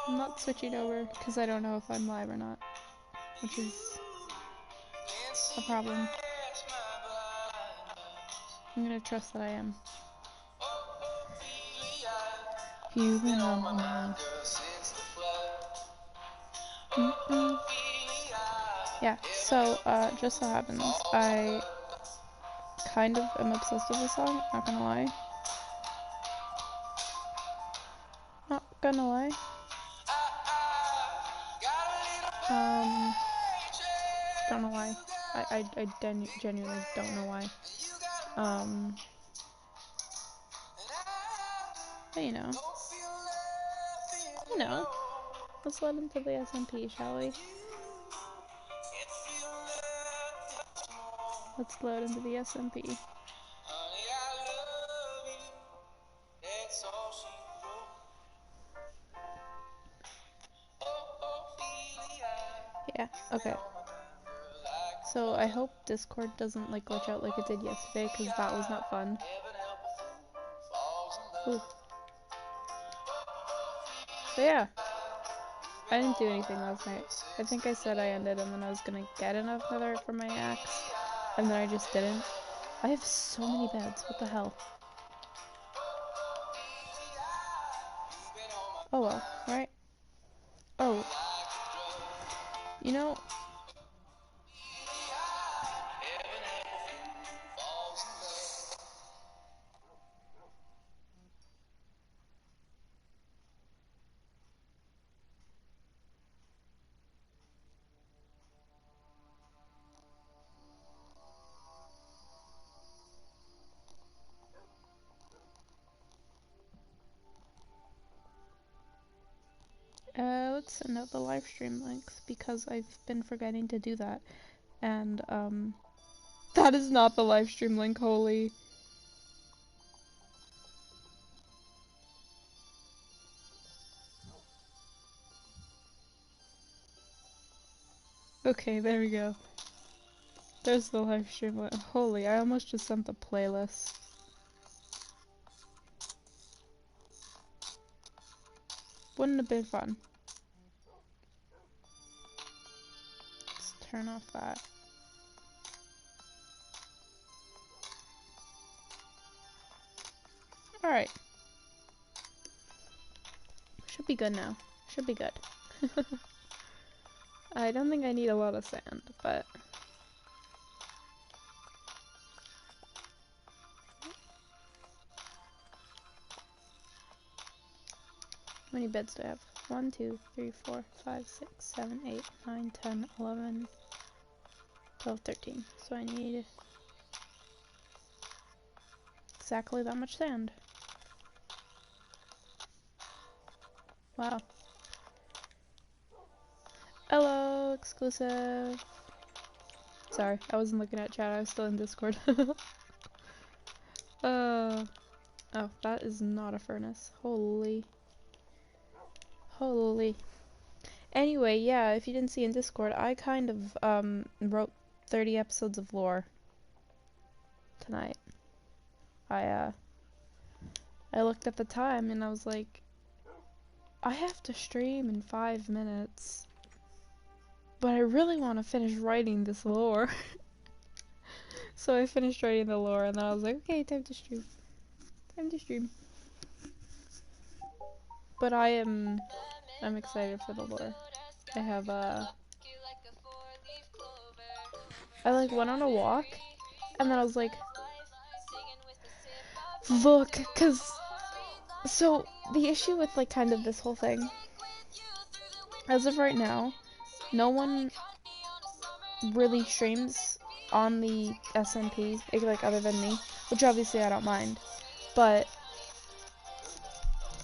I'm not switching over because I don't know if I'm live or not, which is a problem. I'm gonna trust that I am. You've been on my mind. Yeah, so, just so happens, I kind of am obsessed with this song, not gonna lie. Not gonna lie. Don't know why. I genuinely don't know why. But you know, let's let into the SMP, shall we? Let's load into the SMP. Yeah, okay. So I hope Discord doesn't like glitch out like it did yesterday, because that was not fun. Ooh. So yeah, I didn't do anything last night. I think I said I ended and then I was gonna get enough netherite for my axe, and then I just didn't. I have so many beds, what the hell? Oh well, right? Oh. You know... let's send out the live stream links, because I've been forgetting to do that. And, that is not the live stream link, holy. Okay, there we go. There's the live stream link. Holy, I almost just sent the playlist. Wouldn't have been fun. Let's turn off that. Alright. Should be good now. Should be good. I don't think I need a lot of sand, but... How many beds do I have? 1, 2, 3, 4, 5, 6, 7, 8, 9, 10, 11, 12, 13. So I need exactly that much sand. Wow. Hello, exclusive. Sorry, I wasn't looking at chat, I was still in Discord. Oh, that is not a furnace. Holy. Anyway, yeah, if you didn't see in Discord, I kind of, wrote 30 episodes of lore tonight. I looked at the time and I was like, I have to stream in 5 minutes, but I really want to finish writing this lore. So I finished writing the lore and then I was like, okay, time to stream. But I'm excited for the lore. I have, I like went on a walk and then I was like, look, cause, so the issue with like kind of this whole thing, as of right now, no one really streams on the SMP, like other than me, which obviously I don't mind, but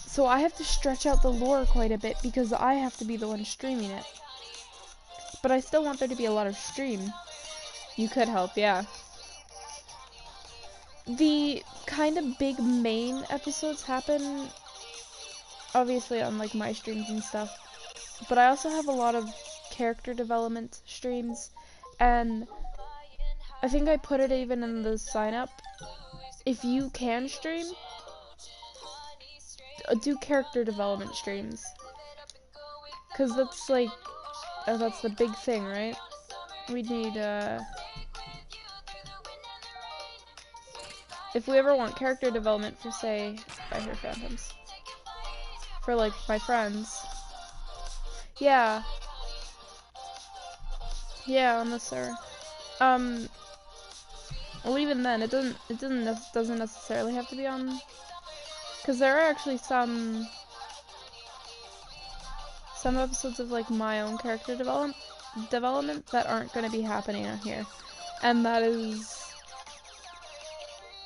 so I have to stretch out the lore quite a bit because I have to be the one streaming it, but I still want there to be a lot of stream. You could help, yeah. The kind of big main episodes happen obviously on like my streams and stuff, but I also have a lot of character development streams, and I think I put it even in the sign up. If you can stream, do character development streams. Because that's like, that's the big thing, right? We need, if we ever want character development for, say, I hear phantoms, for like my friends. Yeah. Yeah, on the server. Well, even then, it doesn't necessarily have to be on, because there are actually some episodes of like my own character development that aren't going to be happening on here, and that is.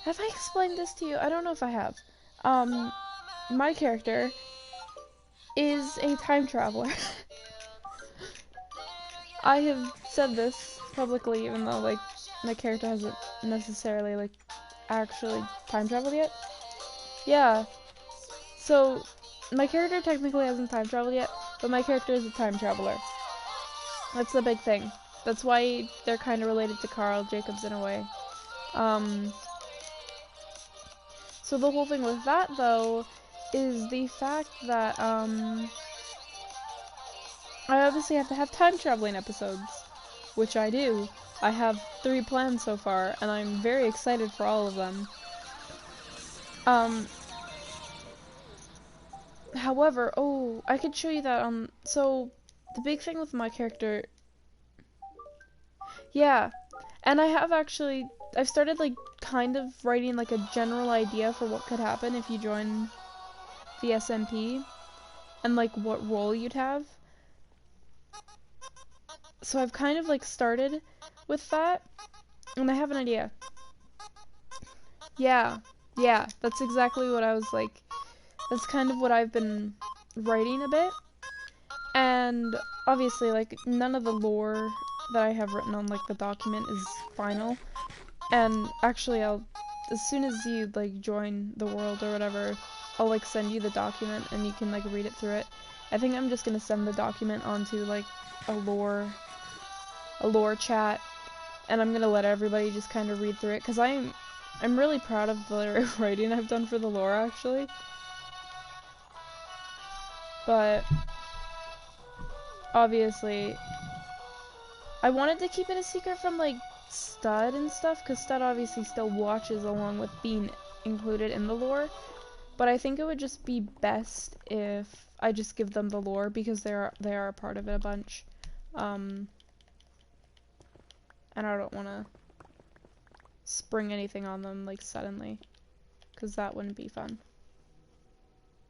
Have I explained this to you? I don't know if I have. My character is a time traveler. I have said this publicly, even though like my character hasn't necessarily like actually time traveled yet. Yeah. So my character technically hasn't time traveled yet, but my character is a time traveler. That's the big thing. That's why they're kind of related to Carl Jacobs in a way. So the whole thing with that, though, is the fact that, I obviously have to have time traveling episodes, which I do. I have 3 planned so far, and I'm very excited for all of them. However, oh, I could show you that, so, the big thing with my character, yeah, and I've started, like, kind of writing, like, a general idea for what could happen if you join the SMP, and, like, what role you'd have. So I've kind of, like, started with that, and I have an idea. Yeah, that's exactly what I was, like, that's kind of what I've been writing a bit, and obviously, like, none of the lore that I have written on, like, the document is final, and actually as soon as you, like, join the world or whatever, I'll, like, send you the document, and you can, like, read it through it. I think I'm just gonna send the document onto, like, a lore chat, and I'm gonna let everybody just kind of read through it, because I'm really proud of the writing I've done for the lore, actually. But obviously, I wanted to keep it a secret from, like, Stud and stuff, because Stud obviously still watches along with being included in the lore, but I think it would just be best if I just give them the lore, because they are a part of it a bunch. And I don't want to spring anything on them, like, suddenly, because that wouldn't be fun.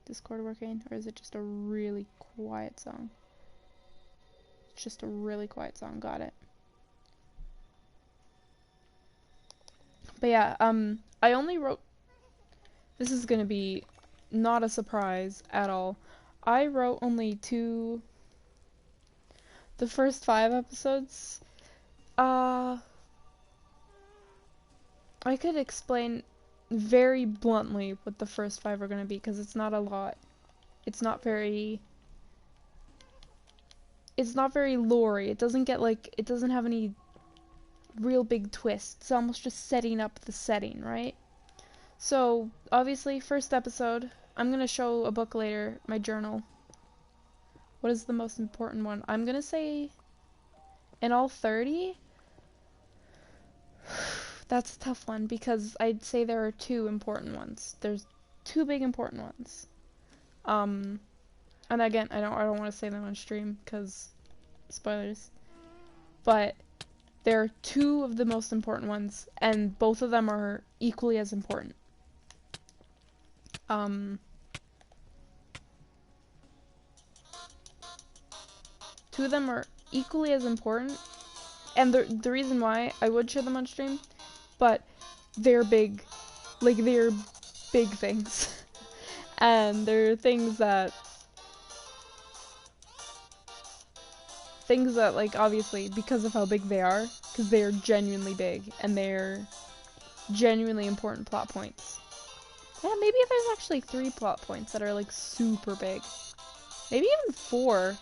Discord working, or is it just a really quiet song? It's just a really quiet song, got it. But yeah, I only wrote, this is gonna be not a surprise at all. I wrote only the first 5 episodes. I could explain very bluntly what the first 5 are gonna be, because it's not a lot. It's not very lore-y. It doesn't have any real big twists. It's almost just setting up the setting, right? So, obviously, first episode, I'm gonna show a book later, my journal. What is the most important one? I'm gonna say, in all 30? That's a tough one, because I'd say there are 2 important ones. There's 2 big important ones. And again, I don't want to say them on stream, because spoilers. But there are 2 of the most important ones, and both of them are equally as important. 2 of them are equally as important, and the reason why I would show them on stream, but they're big, like, they're big things. And they're things that, like, obviously, because of how big they are, because they are genuinely big, and they're genuinely important plot points. Yeah, maybe there's actually 3 plot points that are, like, super big. Maybe even 4.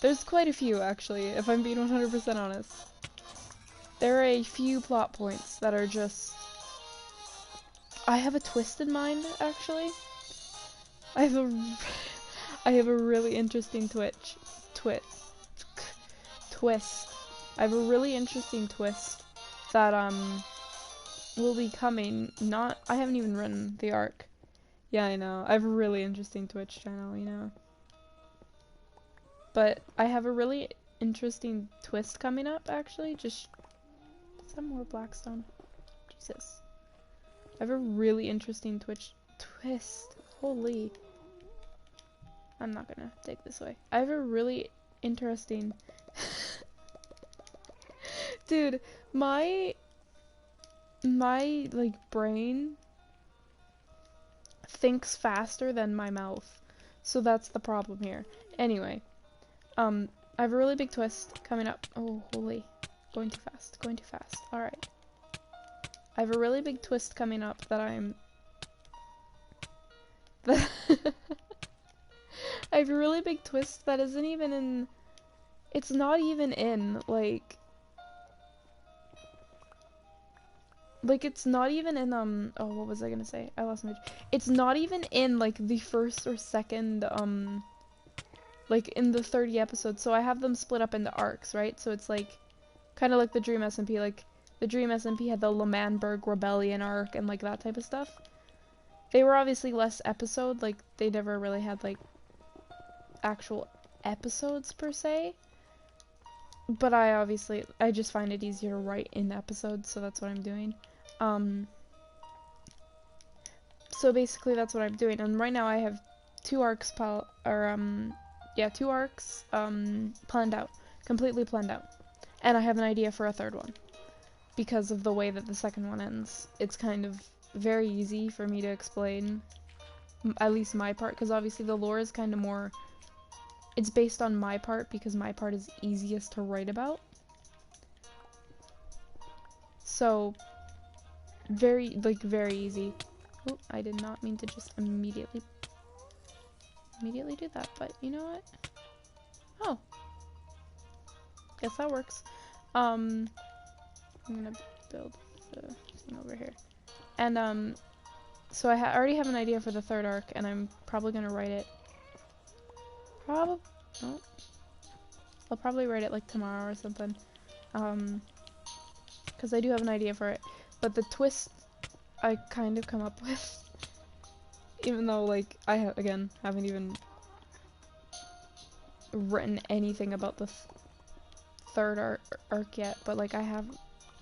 There's quite a few, actually, if I'm being 100% honest. There are a few plot points that are just... I have a twist in mind, actually. I have a really interesting twitch. twist. I have a really interesting twist that will be coming. I haven't even written the arc. Yeah, I know. I have a really interesting Twitch channel, you know. But I have a really interesting twist coming up, actually. Just some more Blackstone. Jesus. I have a really interesting twist. Holy. I'm not gonna take this away. I have a really interesting... Dude, my like brain thinks faster than my mouth. So that's the problem here. Anyway, I have a really big twist coming up. Oh, holy. Going too fast. Going too fast. Alright. I have a really big twist coming up that I have a really big twist that isn't even in... It's not even in, like, it's not even in, oh, what was I gonna say? I lost my... It's not even in, like, the first or second, like, in the 30 episodes. So I have them split up into arcs, right? So it's, like, kind of like the Dream SMP. Like, the Dream SMP had the L'Manberg Rebellion arc and, like, that type of stuff. They were obviously less episode. Like, they never really had, like, actual episodes, per se. But I just find it easier to write in episodes, so that's what I'm doing. So basically that's what I'm doing, and right now I have two arcs planned out, completely planned out, and I have an idea for a third one, because of the way that the second one ends. It's kind of very easy for me to explain, at least my part, because obviously the lore is kind of more, it's based on my part, because my part is easiest to write about. So, very easy. Oh, I did not mean to just immediately do that, but you know what? Oh. Guess that works. I'm gonna build the thing over here. And, so I already have an idea for the third arc, and I'm probably gonna write it. I'll probably write it, like, tomorrow or something. Because I do have an idea for it. But the twist I kind of come up with, even though, like, I haven't even written anything about the third arc yet, but, like, I have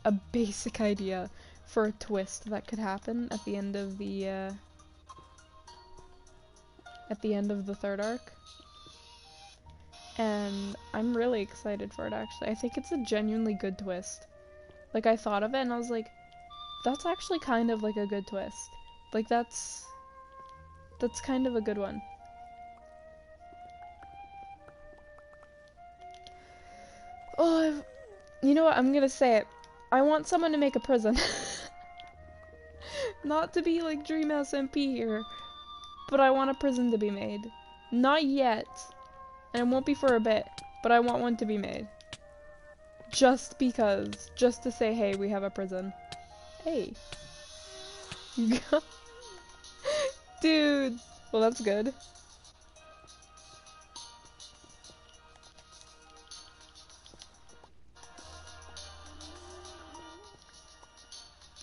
a basic idea for a twist that could happen at the end of the third arc. And I'm really excited for it, actually. I think it's a genuinely good twist. Like, I thought of it and I was like, that's actually kind of like a good twist. Like, that's kind of a good one. Oh, you know what? I'm gonna say it. I want someone to make a prison. Not to be like Dream SMP here, but I want a prison to be made. Not yet, and it won't be for a bit, but I want one to be made. Just because. Just to say, hey, we have a prison. Hey. Dude. Well, that's good.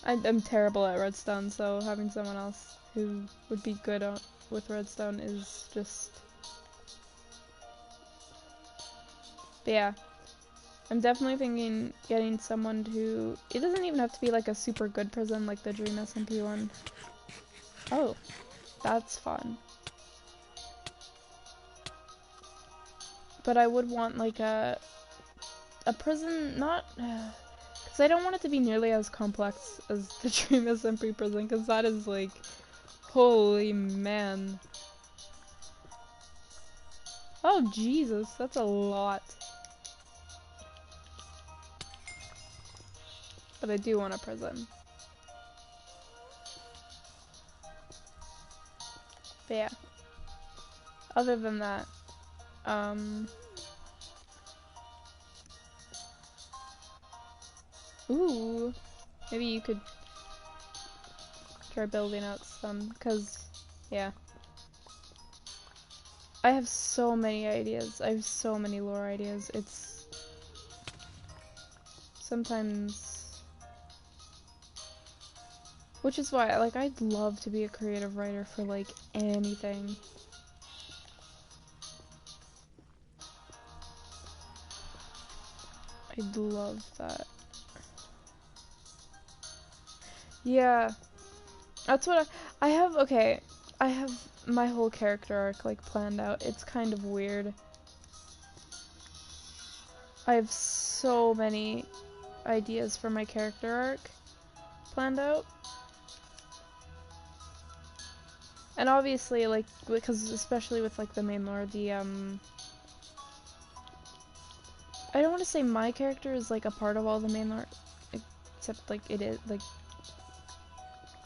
I'm terrible at redstone, so having someone else who would be good with redstone is just... But yeah. I'm definitely thinking getting someone who... It doesn't even have to be like a super good prison like the Dream SMP one. Oh. That's fun. But I would want like a prison, not... Because I don't want it to be nearly as complex as the Dream SMP prison, because that is like... Holy man. Oh Jesus, that's a lot. But I do want a prison. But yeah. Other than that, ooh, maybe you could try building out some, cause, yeah. I have so many ideas. I have so many lore ideas. It's sometimes, which is why, like, I'd love to be a creative writer for, like, anything. I'd love that. Yeah, that's what I have. Okay, I have my whole character arc, like, planned out. It's kind of weird. I have so many ideas for my character arc planned out. And obviously, like, because especially with, like, the main lore, I don't want to say my character is, like, a part of all the main lore, except, like, it is, like,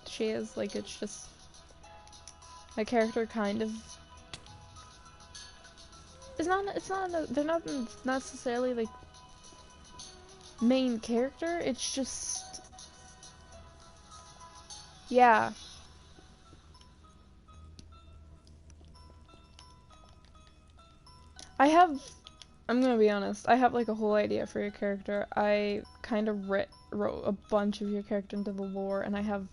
she is, like, it's just, my character kind of, they're not necessarily, like, main character, it's just, yeah. I'm gonna be honest, I have, like, a whole idea for your character. I kind of wrote a bunch of your character into the lore, and I have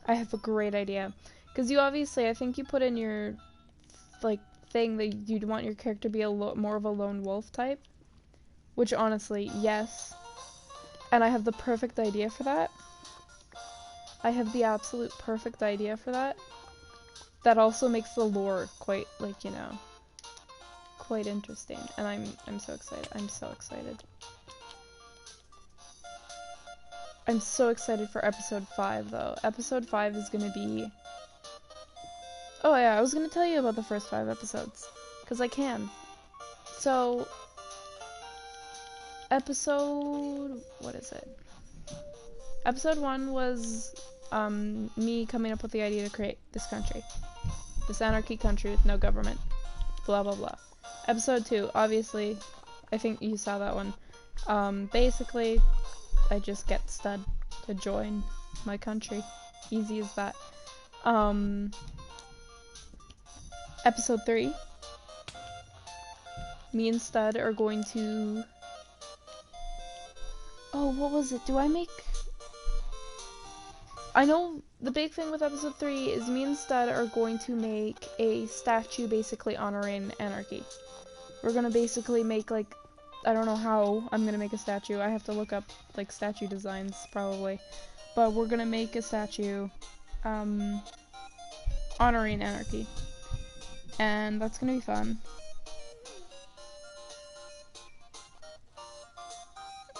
a great idea. Because you obviously, I think you put in your, like, thing that you'd want your character to be more of a lone wolf type. Which, honestly, yes. And I have the perfect idea for that. I have the absolute perfect idea for that. That also makes the lore quite, like, you know, quite interesting. And I'm so excited. I'm so excited. I'm so excited for episode 5, though. Episode 5 is gonna be... Oh, yeah, I was gonna tell you about the first 5 episodes. Because I can. So... Episode... What is it? Episode 1 was me coming up with the idea to create this country. This anarchy country with no government. Blah, blah, blah. Episode 2, obviously, I think you saw that one. Basically, I just get Stud to join my country. Easy as that. Episode 3, me and Stud are going to... Oh, what was it? I know the big thing with episode 3 is me and Stud are going to make a statue basically honoring anarchy. We're gonna basically make, like, I don't know how I'm gonna make a statue. I have to look up, like, statue designs, probably. But we're gonna make a statue, honoring anarchy. And that's gonna be fun.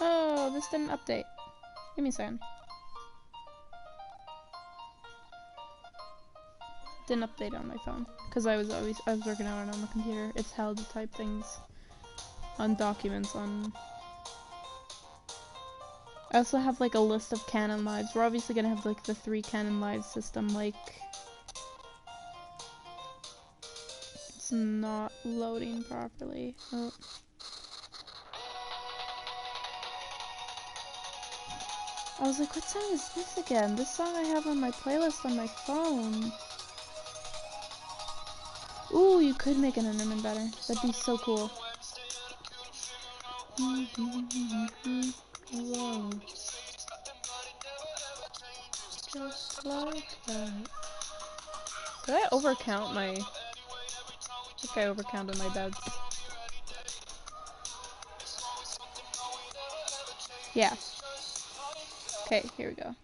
Oh, this didn't update. Give me a second. Didn't update on my phone because I was working on it on the computer. It's how to type things on documents on. I also have, like, a list of canon lives. We're obviously gonna have, like, the 3 canon lives system. Like, it's not loading properly. Oh. I was like, what song is this again? This song I have on my playlist on my phone. Ooh, you could make an enderman better. That'd be so cool. Whoa. Just like that. Did I overcount my... I think I overcounted my beds. Yeah. Okay, here we go.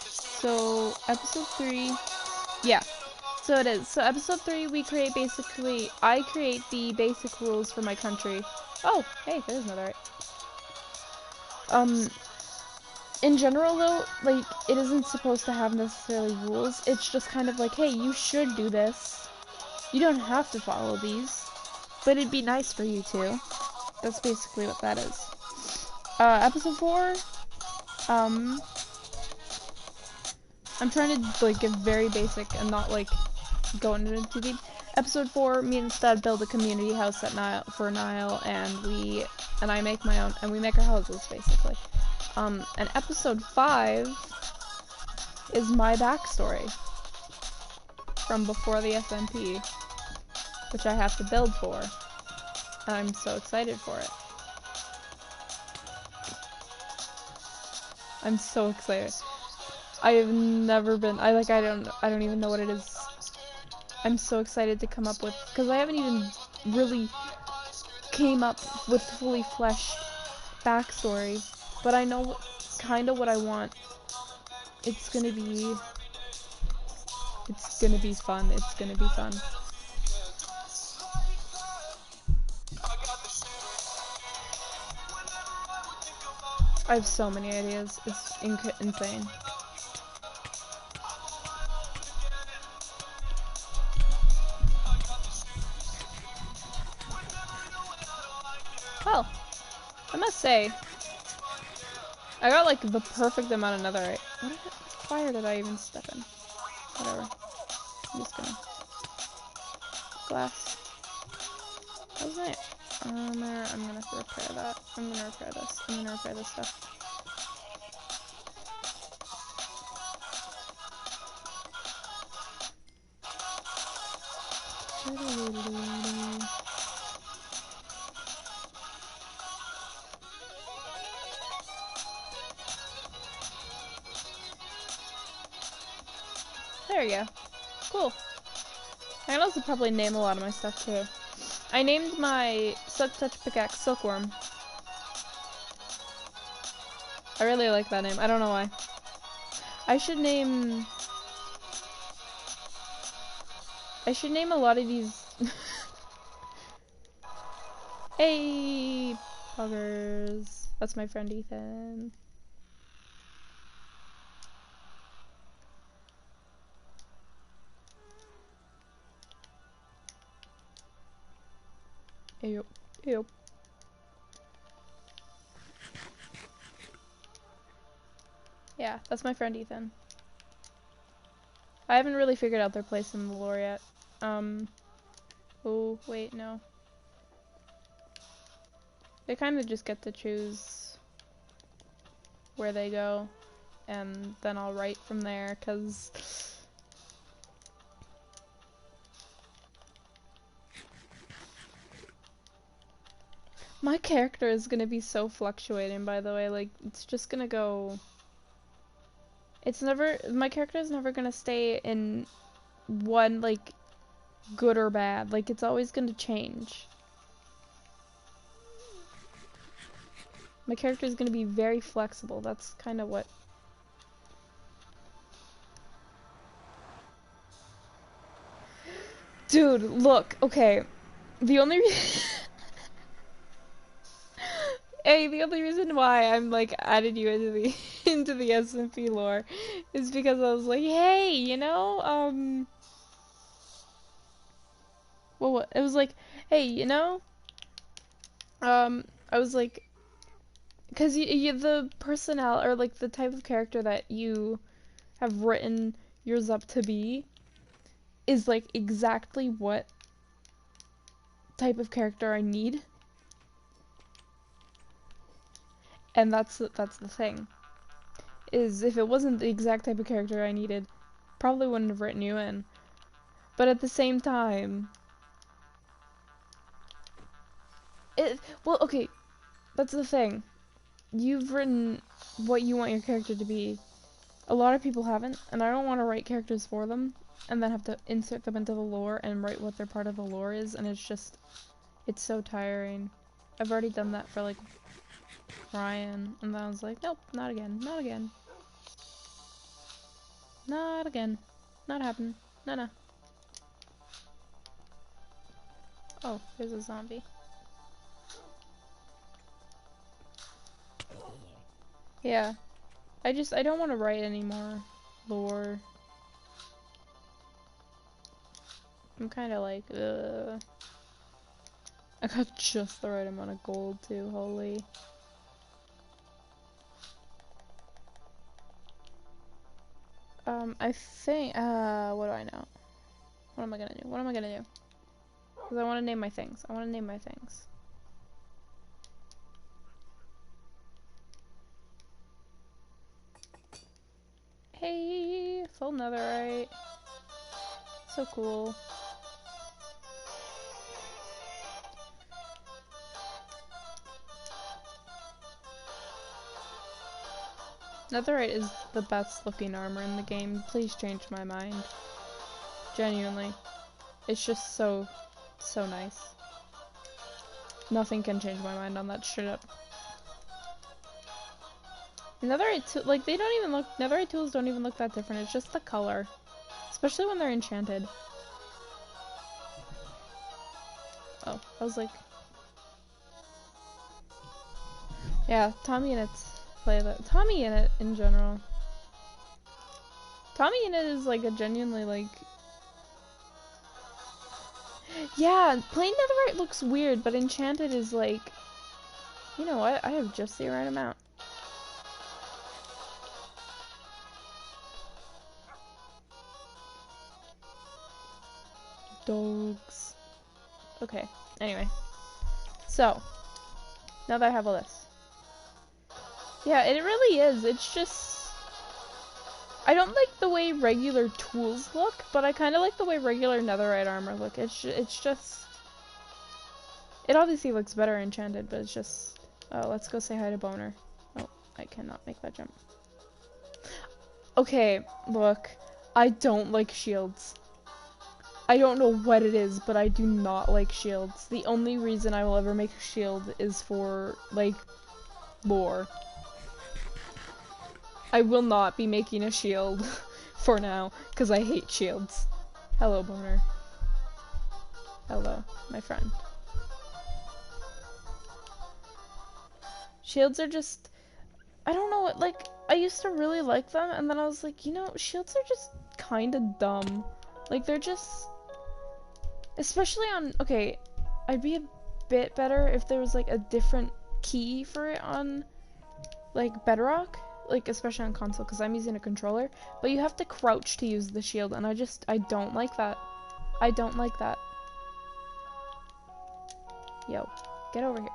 So, episode 3... Yeah. So it is. So episode 3, I create the basic rules for my country. Oh, hey, there's Netherite. In general though, like, it isn't supposed to have necessarily rules. It's just kind of like, hey, you should do this. You don't have to follow these, but it'd be nice for you to. That's basically what that is. Episode 4, I'm trying to, like, get very basic and not, like, go into it too deep. Episode 4, me and Stud build a community house at Nile, and I make my own, and we make our houses, basically. And episode 5 is my backstory from before the SMP. which I have to build for. And I'm so excited for it. I'm so excited. I have never been, I don't even know what it is. I'm so excited to come up with, because I haven't even really came up with fully fleshed backstory, but I know kind of what I want. It's gonna be fun. It's gonna be fun. I have so many ideas. It's insane. Well, I must say, I got like the perfect amount of netherite. What fire did I even step in? Whatever. I'm just gonna glass. Wasn't it? I'm gonna repair that. I'm gonna repair this. I'm gonna repair this stuff. There we go. Cool. I can also probably name a lot of my stuff too. I named my Silk Touch pickaxe Silkworm. I really like that name. I don't know why. I should name a lot of these. Hey, poggers. That's my friend Ethan. Ew. Ew. Yeah, that's my friend Ethan. I haven't really figured out their place in the lore yet. Oh, wait, no. They kind of just get to choose where they go, and then I'll write from there, cause my character is gonna be so fluctuating, by the way. Like, it's just gonna go. My character is never gonna stay in one, like, good or bad. Like, it's always gonna change. My character is gonna be very flexible. That's kind of what. Dude, look, okay. The only Hey, the only reason why I'm like added you into the into the SMP lore is because I was like, hey, well, what? It was like, hey, I was like, because the personnel or like the type of character that you have written yours up to be is like exactly what type of character I need, and that's the thing. Is if it wasn't the exact type of character I needed, probably wouldn't have written you in. But at the same time, well, okay, that's the thing. You've written what you want your character to be. A lot of people haven't, and I don't want to write characters for them and then have to insert them into the lore and write what their part of the lore is, and it's so tiring. I've already done that for like Ryan, and then I was like, nope, not again, not again. Not again. Not happening. No. Oh, there's a zombie. Yeah. I don't want to write anymore lore. I'm kind of like, I got just the right amount of gold too, holy. I think, what do I know? What am I gonna do? What am I gonna do? Because I want to name my things. Hey, full netherite. So cool. Netherite is the best looking armor in the game. Please change my mind. Genuinely. It's just so nice. Nothing can change my mind on that, straight up. Netherite, like, they don't even look, Netherite tools don't even look that different. It's just the color. Especially when they're enchanted. Oh, I was like... Yeah, Tommy and it's play that. Tommy in it in general. Tommy in it is like a genuinely like... Yeah, plain netherite looks weird, but enchanted is like... You know what? I have just the right amount. Dogs. Okay, anyway. So, now that I have all this. Yeah, it really is. It's just... I don't like the way regular tools look, but I kind of like the way regular netherite armor look. It's just... It obviously looks better enchanted, but it's just... Oh, let's go say hi to Boner. Oh, I cannot make that jump. Okay, look. I don't like shields. I don't know what it is, but I do not like shields. The only reason I will ever make a shield is for, like, lore. I will not be making a shield for now, because I hate shields. Hello, Boner. Hello, my friend. Shields are just... I don't know what, like, I used to really like them, and then I was like, you know, shields are just kind of dumb. Like, they're just... Especially on... Okay, I'd be a bit better if there was, like, a different key for it on, like, Bedrock. Like, especially on console, because I'm using a controller. But you have to crouch to use the shield, and I don't like that. I don't like that. Yo, get over here.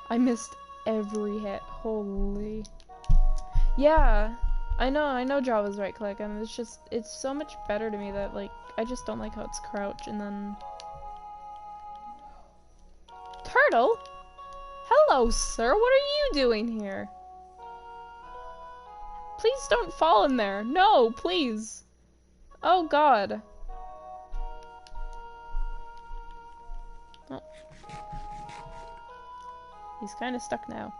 I missed every hit. Holy. Yeah, I know Java's right click, and it's just, it's so much better to me that, like, I just don't like how it's crouch, and then... Turtle? Hello, sir, what are you doing here? Please don't fall in there. No, please. Oh, God. Oh. He's kind of stuck now.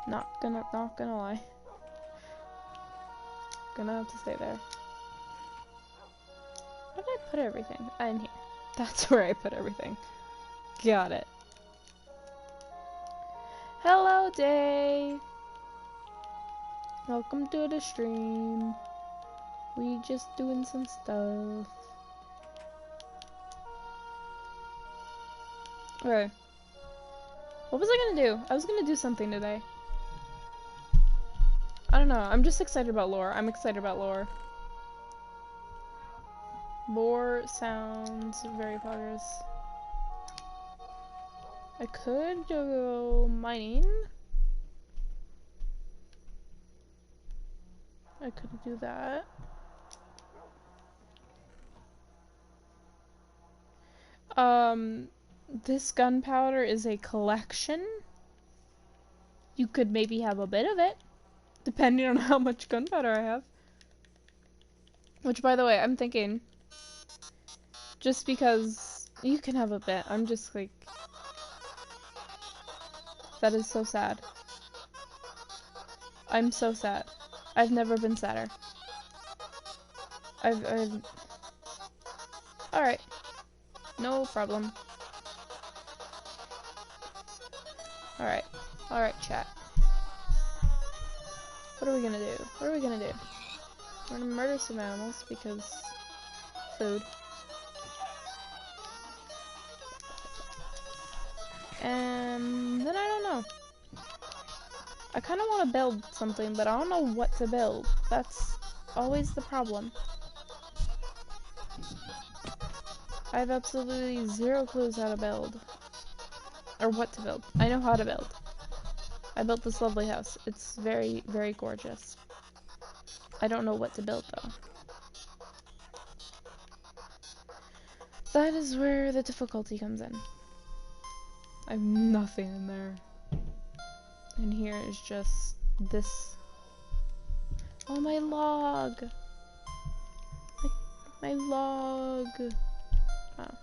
Not gonna lie. Gonna have to stay there. Where did I put everything? In here. That's where I put everything. Got it. Hello, Day. Welcome to the stream. We just doing some stuff. Okay. What was I gonna do? I was gonna do something today. I don't know. I'm just excited about lore. I'm excited about lore. Lore sounds very progress. I could go mining. I could do that. This gunpowder is a collection. You could maybe have a bit of it, depending on how much gunpowder I have. Which, by the way, I'm thinking, just because you can have a bit, I'm just like, that is so sad. I'm so sad. I've never been sadder. Alright. No problem. Alright. Alright, chat. What are we gonna do? What are we gonna do? We're gonna murder some animals because food. And then I don't know. I kind of want to build something, but I don't know what to build. That's always the problem. I have absolutely zero clues how to build. Or what to build. I know how to build. I built this lovely house. It's very, very gorgeous. I don't know what to build, though. That is where the difficulty comes in. I have nothing in there. And here is just this Oh, my log! My log! Oh.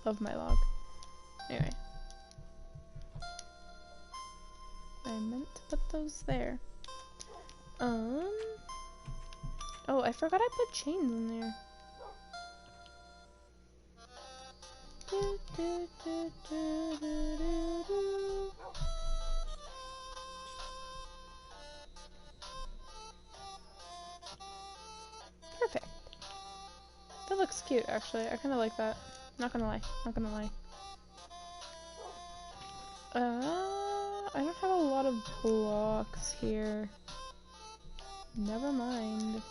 Love my log. Anyway. I meant to put those there. Oh, I forgot I put chains in there. Perfect. That looks cute, actually. I kind of like that. Not gonna lie. Not gonna lie. I don't have a lot of blocks here. Never mind.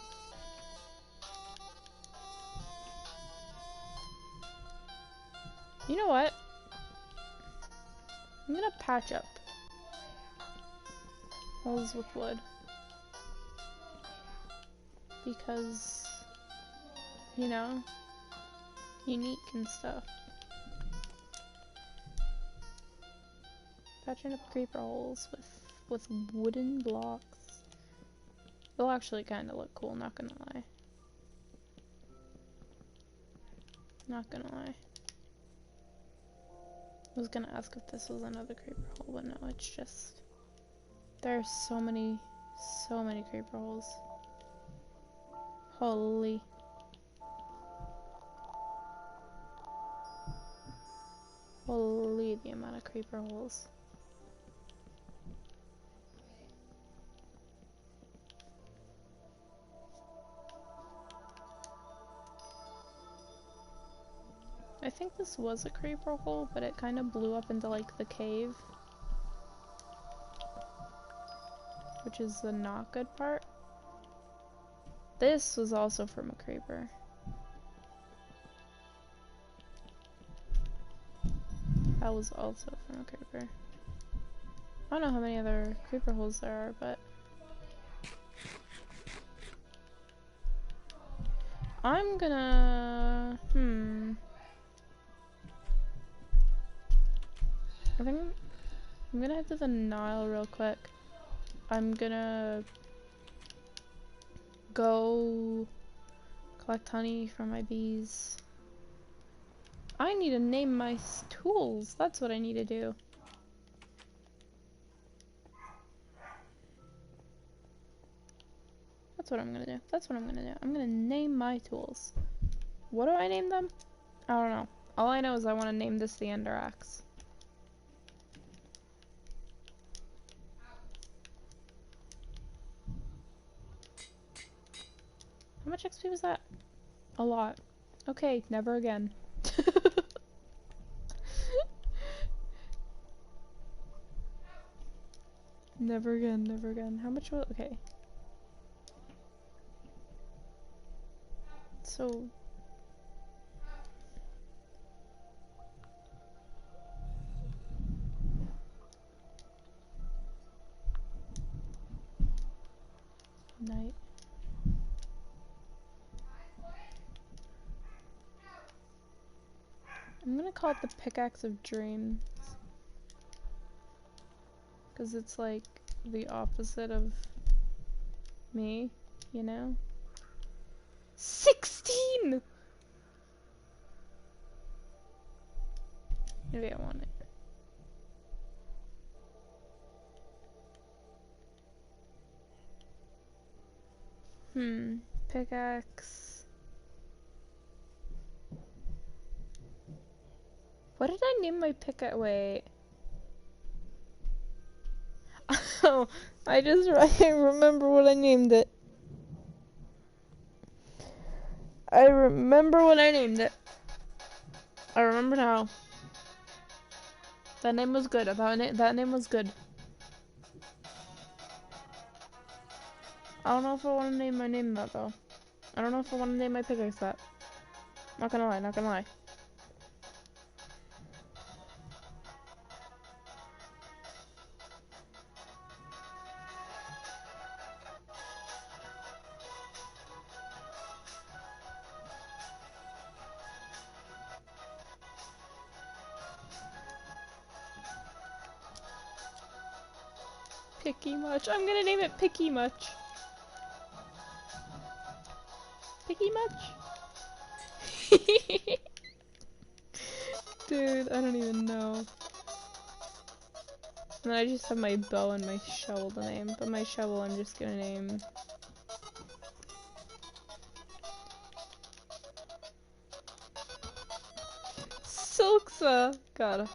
You know what? I'm gonna patch up holes with wood. Because, you know, unique and stuff. Patching up creeper holes with wooden blocks. It'll actually kind of look cool, not gonna lie. Not gonna lie. I was gonna ask if this was another creeper hole, but no, it's just... There are so many creeper holes. Holy. Holy, the amount of creeper holes. I think this was a creeper hole, but it kind of blew up into like the cave. Which is the not good part. This was also from a creeper. That was also from a creeper. I don't know how many other creeper holes there are, but... I'm gonna... I think I'm gonna head to the Nile real quick. I'm gonna go collect honey for my bees. I need to name my tools. That's what I need to do. That's what I'm gonna do. That's what I'm gonna do. I'm gonna name my tools. What do I name them? I don't know. All I know is I want to name this the Ender Axe. How much XP was that? A lot. Okay, never again. Never again, never again. How much was... Okay. So... Night. I'm gonna call it the Pickaxe of Dreams. Because it's like the opposite of me, you know? 16! Maybe I want it. Pickaxe. What did I name my pickaxe? Wait. Oh, I remember what I named it. I remember what I named it. I remember now. That name was good. That name was good. I don't know if I want to name my name that though. I don't know if I want to name my pickaxe that. Not gonna lie, not gonna lie. Picky Much. I'm gonna name it Picky Much. Picky Much? Dude, I don't even know. And then I just have my bow and my shovel to name, but my shovel I'm just gonna name... Silksa! God.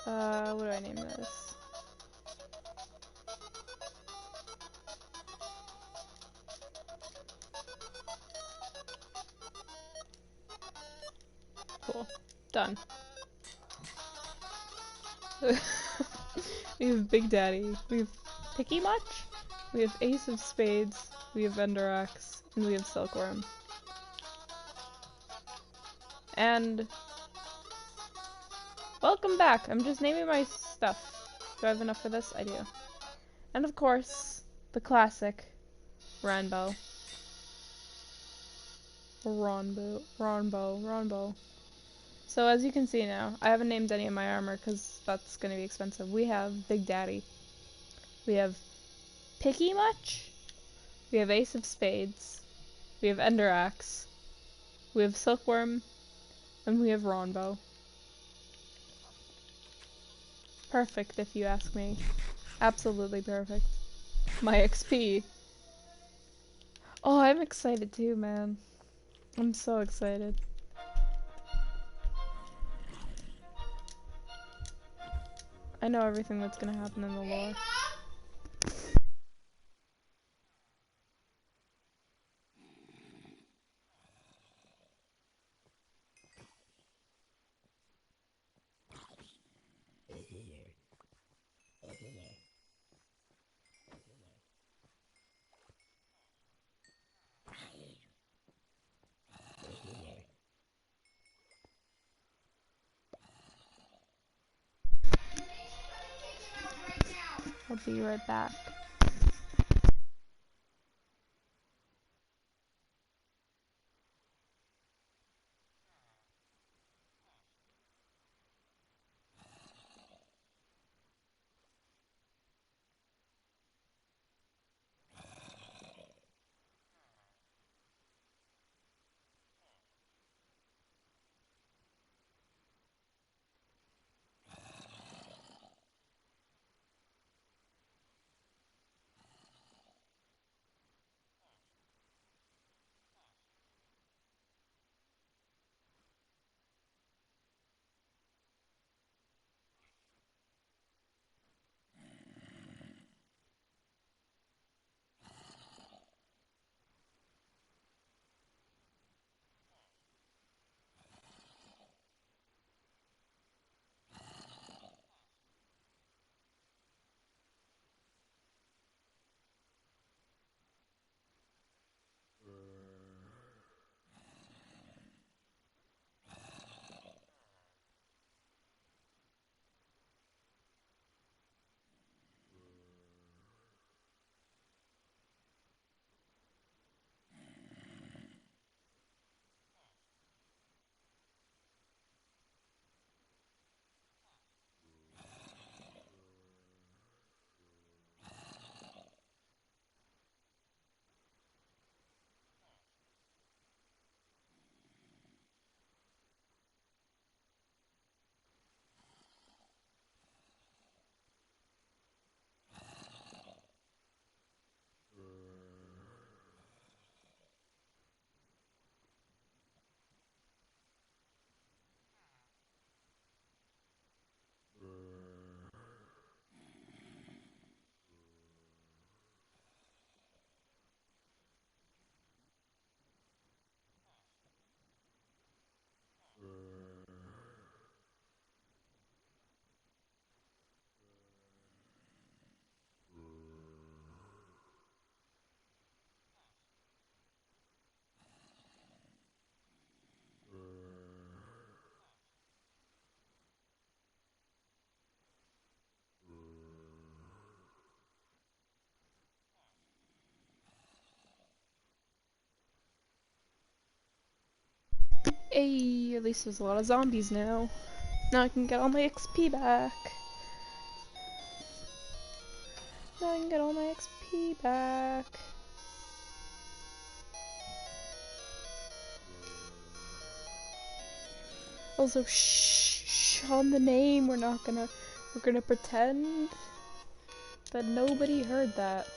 What do I name this? Cool. Done. We have Big Daddy. We have Picky Much. We have Ace of Spades. We have Ender Axe. And we have Silkworm. And... welcome back. I'm just naming my stuff. Do I have enough for this? I do. And of course, the classic Ranbo. Ronbo. So as you can see now, I haven't named any of my armor because that's going to be expensive. We have Big Daddy. We have Picky Much. We have Ace of Spades. We have Ender Axe. We have Silkworm. And we have Ronbo. Perfect, if you ask me. Absolutely perfect. My XP. Oh, I'm excited too, man. I'm so excited. I know everything that's gonna happen in the lore. I'll be right back. Hey, at least there's a lot of zombies now. Now I can get all my XP back. Now I can get all my XP back. Also, shh on the name. We're gonna pretend that nobody heard that.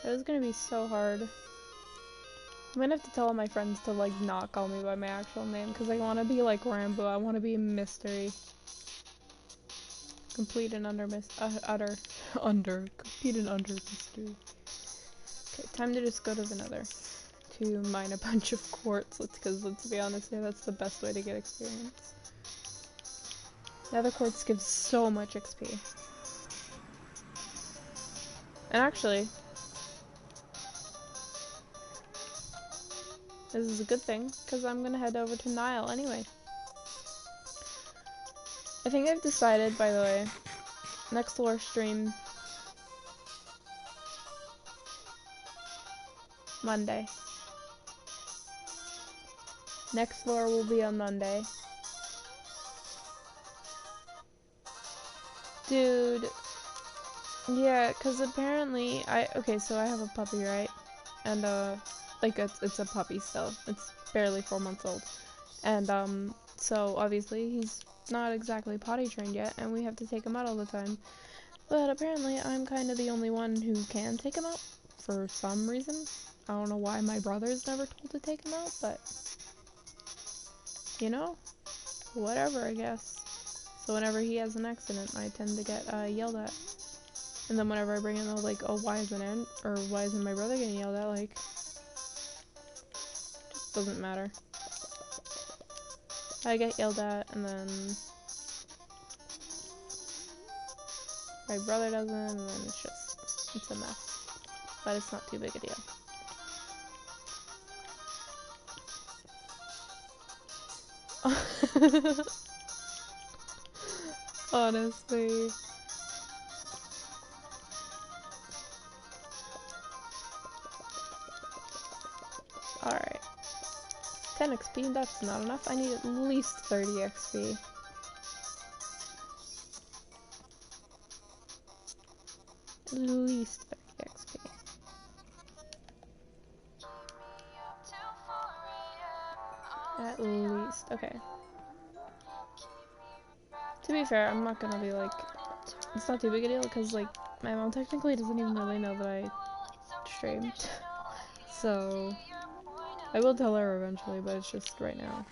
It was gonna be so hard. I'm gonna have to tell all my friends to like not call me by my actual name because I want to be like Rambo. I want to be a mystery. Complete and utter mystery. Okay, time to just go to the Nether to mine a bunch of quartz. Because let's be honest here, that's the best way to get experience. Nether quartz gives so much XP. And actually, this is a good thing, because I'm gonna head over to Nile anyway. I think I've decided, by the way, next lore stream, Monday. Next lore will be on Monday. Dude, yeah, because apparently, okay, so I have a puppy, right? And, like, it's a puppy still. It's barely 4 months old. And, so, obviously, he's not exactly potty trained yet, and we have to take him out all the time. But apparently, I'm kind of the only one who can take him out, for some reason. I don't know why my brother's never told to take him out, but, you know, whatever, I guess. So whenever he has an accident, I tend to get, yelled at. And then whenever I bring in, they're like, oh, why isn't my brother getting yelled at, like, just doesn't matter. I get yelled at, and then my brother doesn't, and then it's a mess. But it's not too big a deal. Honestly. Alright. 10 XP, that's not enough. I need at least 30 XP. At least 30 XP. At least. Okay. To be fair, I'm not gonna be like... It's not too big a deal because, like, my mom technically doesn't even really know that I streamed. So... I will tell her eventually, but it's just right now.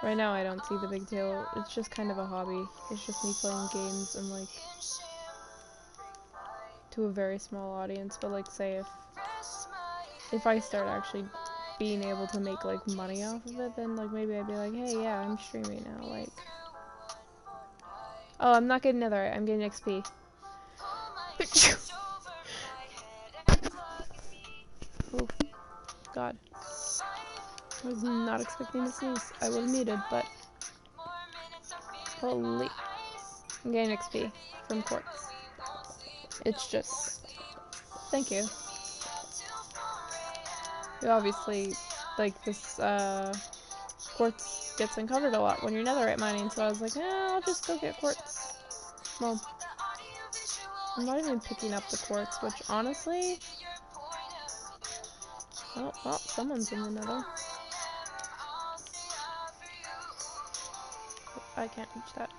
Right now I don't see the big deal. It's just kind of a hobby. It's just me playing games and, like, to a very small audience. But, like, say if I start actually being able to make, like, money off of it, then, like, maybe I'd be like, hey, yeah, I'm streaming now, like... Oh, I'm not getting Netherite, I'm getting XP. Oh, God. I was not expecting to sneeze. I was muted, but... Holy... I'm getting XP from quartz. It's just... Thank you. You obviously, like, this, quartz gets uncovered a lot when you're netherite mining, so I was like, I'll just go get quartz. Well, I'm not even picking up the quartz, which, honestly... Oh, well, someone's in the nether. I can't reach that.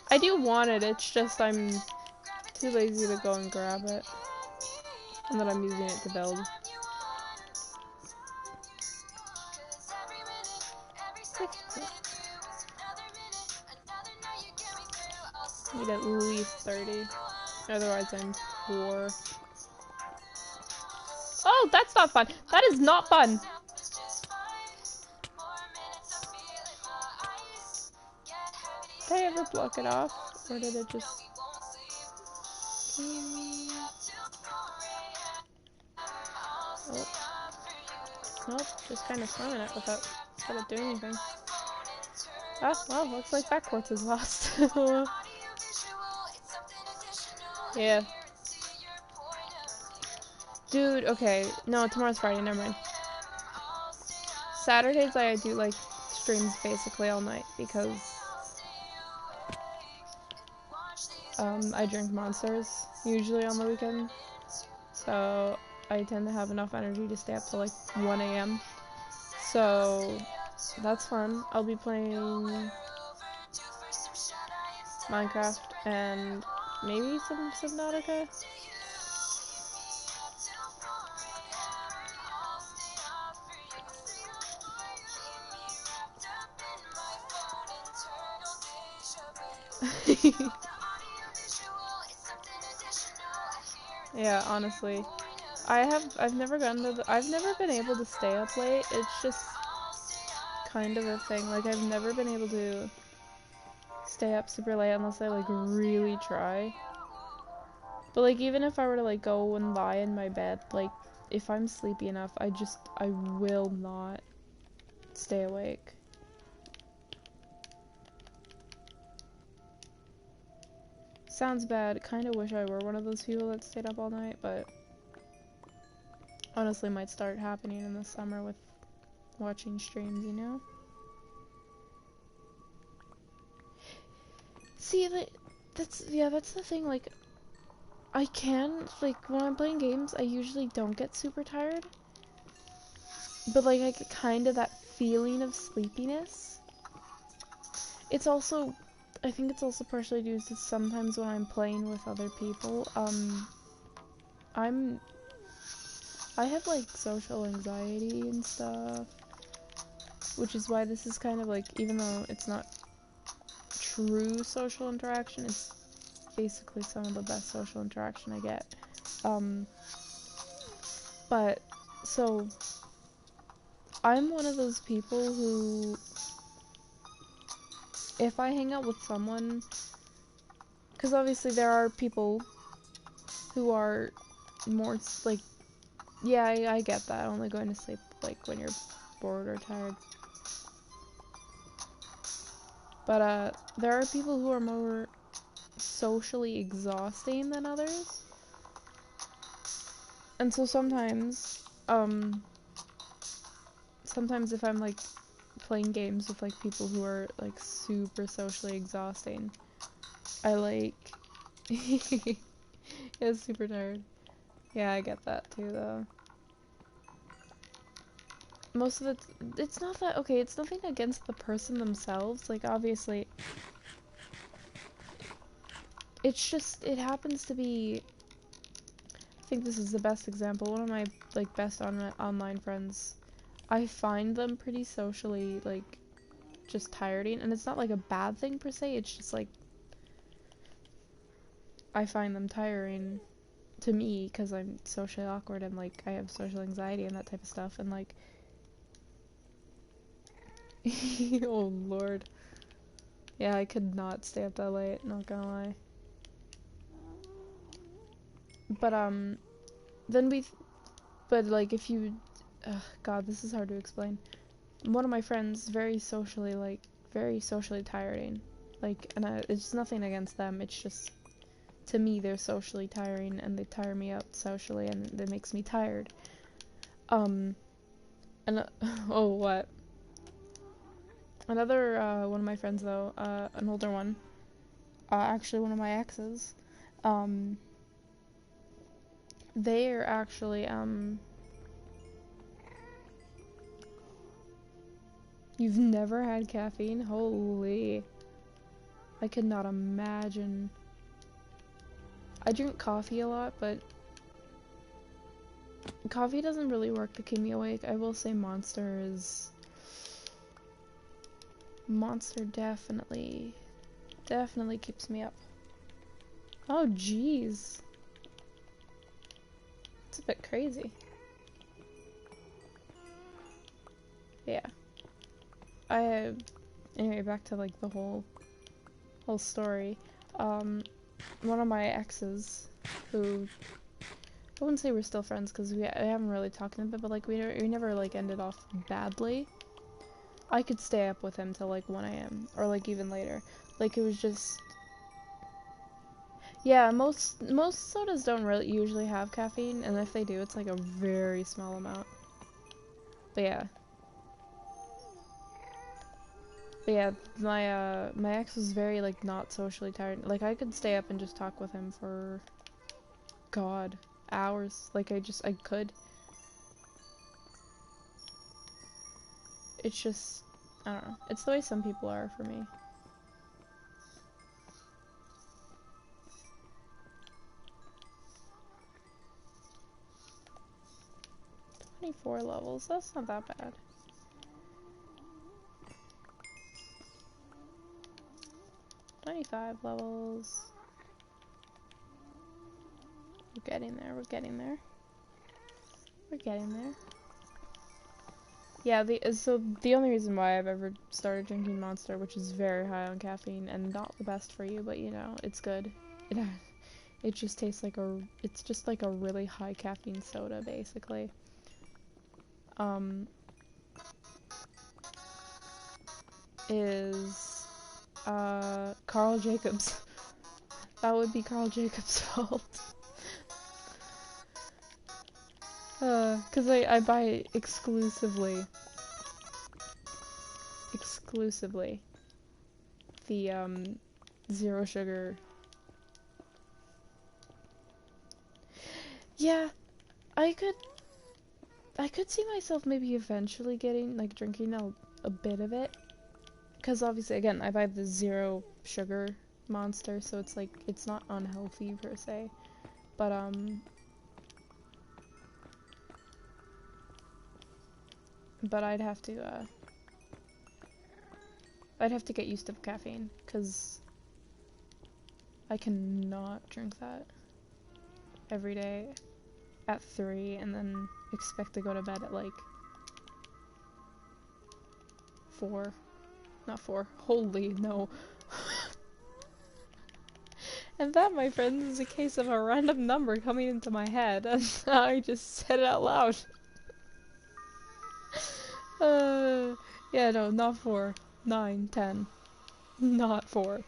I do want it, it's just I'm too lazy to go and grab it. And then I'm using it to build. Need at least 30. Otherwise I'm poor. Oh, that's not fun! That is not fun! Did I ever block it off? Or did it just... Oh. Nope, just kind of swimming it without it doing anything. Ah, well, looks like backwards is lost. Yeah. Dude, okay. No, tomorrow's Friday, never mind. Saturdays I do like streams basically all night because I drink monsters usually on the weekend. So I tend to have enough energy to stay up till like 1 a.m. So that's fun. I'll be playing Minecraft and maybe some Subnautica. Yeah, honestly. I've never gotten to I've never been able to stay up late. It's just kind of a thing. Like I've never been able to stay up super late unless I like really try. But like even if I were to like go and lie in my bed, like if I'm sleepy enough, I will not stay awake. Sounds bad. Kind of wish I were one of those people that stayed up all night, but honestly might start happening in the summer with watching streams, you know? See, that's the thing, like I can, like, when I'm playing games, I usually don't get super tired. But, like, I get kind of that feeling of sleepiness. It's also, I think it's also partially due to sometimes when I'm playing with other people, I have, like, social anxiety and stuff. Which is why this is kind of, like, even though it's not true social interaction, it's basically some of the best social interaction I get. But, so, I'm one of those people who, if I hang out with someone, because obviously there are people who are more, like, yeah, I get that, only going to sleep, like, when you're bored or tired. But, there are people who are more socially exhausting than others. And so sometimes if I'm, like, playing games with, like, people who are, like, super socially exhausting, I, like... Yeah, super tired. Yeah, I get that, too, though. Most of it's not that, okay, it's nothing against the person themselves, like, obviously, it's just, it happens to be, I think this is the best example, one of my, like, best online friends, I find them pretty socially, like, just tiring, and it's not, like, a bad thing, per se, it's just, like, I find them tiring to me, because I'm socially awkward, and, like, I have social anxiety and that type of stuff, and, like, oh, Lord. Yeah, I could not stay up that late, not gonna lie. But, then but, like, if you, God, this is hard to explain. One of my friends, very socially tiring. Like, and it's nothing against them, it's just, to me, they're socially tiring, and they tire me out socially, and it makes me tired. And, oh, what? Another, one of my friends, though, an older one, actually one of my exes, they're actually, you've never had caffeine? Holy. I could not imagine. I drink coffee a lot, but coffee doesn't really work to keep me awake. I will say Monster definitely keeps me up. Oh, jeez. It's a bit crazy. Yeah. Anyway, back to, like, the whole story. One of my exes, who, I wouldn't say we're still friends, because I haven't really talked in a bit, but, like, we never, like, ended off badly. I could stay up with him till like 1 a.m. or like even later. Like it was just, yeah, most sodas don't really usually have caffeine, and if they do, it's like a very small amount. But yeah. But yeah, my ex was very like not socially tired. Like I could stay up and just talk with him for God, hours. Like I could. It's just, I don't know. It's the way some people are for me. 24 levels, that's not that bad. 25 levels. We're getting there, we're getting there. We're getting there. Yeah, so the only reason why I've ever started drinking Monster, which is very high on caffeine and not the best for you, but you know, it's good. It just tastes like it's just like a really high caffeine soda, basically. Is Carl Jacobs. That would be Carl Jacobs' fault. 'Cause I buy exclusively the zero sugar. Yeah, I could see myself maybe eventually getting like drinking a bit of it, because obviously again I buy the zero sugar Monster, so it's like it's not unhealthy per se, but I'd have to get used to the caffeine, because I cannot drink that every day at 3 and then expect to go to bed at like 4. Not 4. Holy no. And that, my friends, is a case of a random number coming into my head, and I just said it out loud. Yeah, no, not 4. 9, 10. Not 4.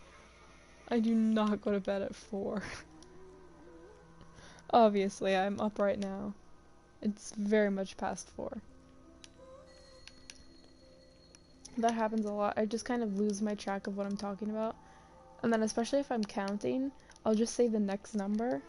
I do not go to bed at 4. Obviously, I'm up right now. It's very much past 4. That happens a lot. I just kind of lose my track of what I'm talking about. And then especially if I'm counting, I'll just say the next number.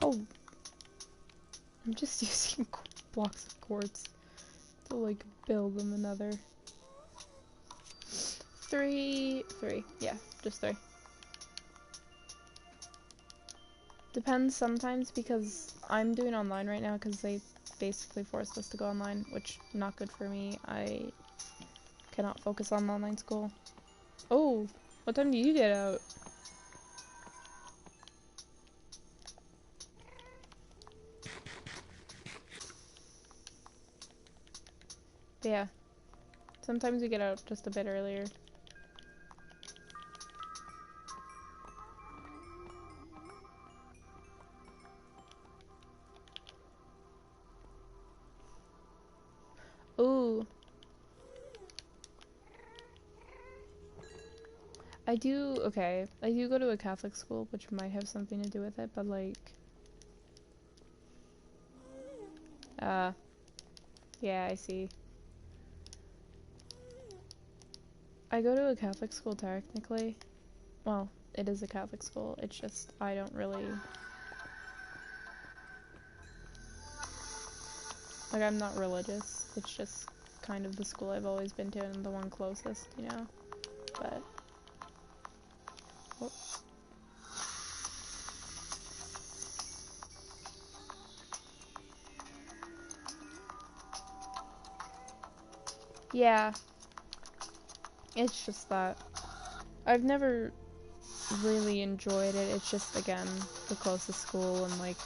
Oh, I'm just using blocks of quartz to like build them another. 3. Yeah, just 3. Depends sometimes, because I'm doing online right now because they basically forced us to go online, which not good for me. I cannot focus on online school. Oh, what time do you get out? Yeah, sometimes we get out just a bit earlier. Ooh. I do go to a Catholic school, which might have something to do with it, but like, yeah, I see. I go to a Catholic school technically. Well, it is a Catholic school, it's just, I don't really, like, I'm not religious. It's just kind of the school I've always been to and the one closest, you know? But, oh. Yeah, it's just that. I've never really enjoyed it. It's just, again, the closest school, and like,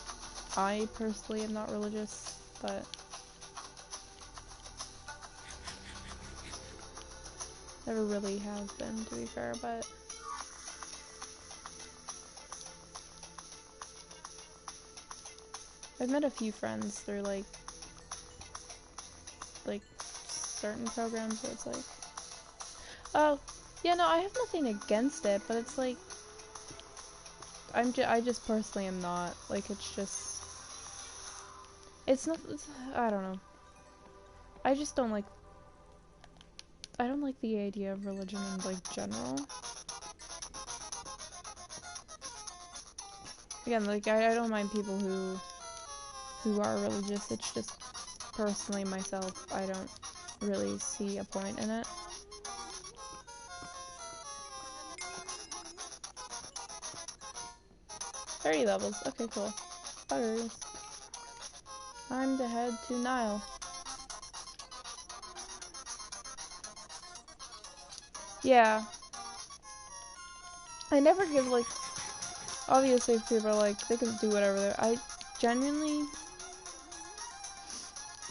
I personally am not religious, but Never really has been, to be fair, but... I've met a few friends through, like, certain programs where it's like... Oh, yeah, no, I have nothing against it, but it's like... I just personally am not. Like, it's just... It's not... I don't know. I just don't like... I don't like the idea of religion in, like, general. Again, like, I don't mind people who are religious. It's just, personally, myself, I don't really see a point in it. $30 levels. Okay, cool. Buggers. Time to head to Nile. Yeah. I never give, like... Obviously, if people are like, they can do whatever. I genuinely...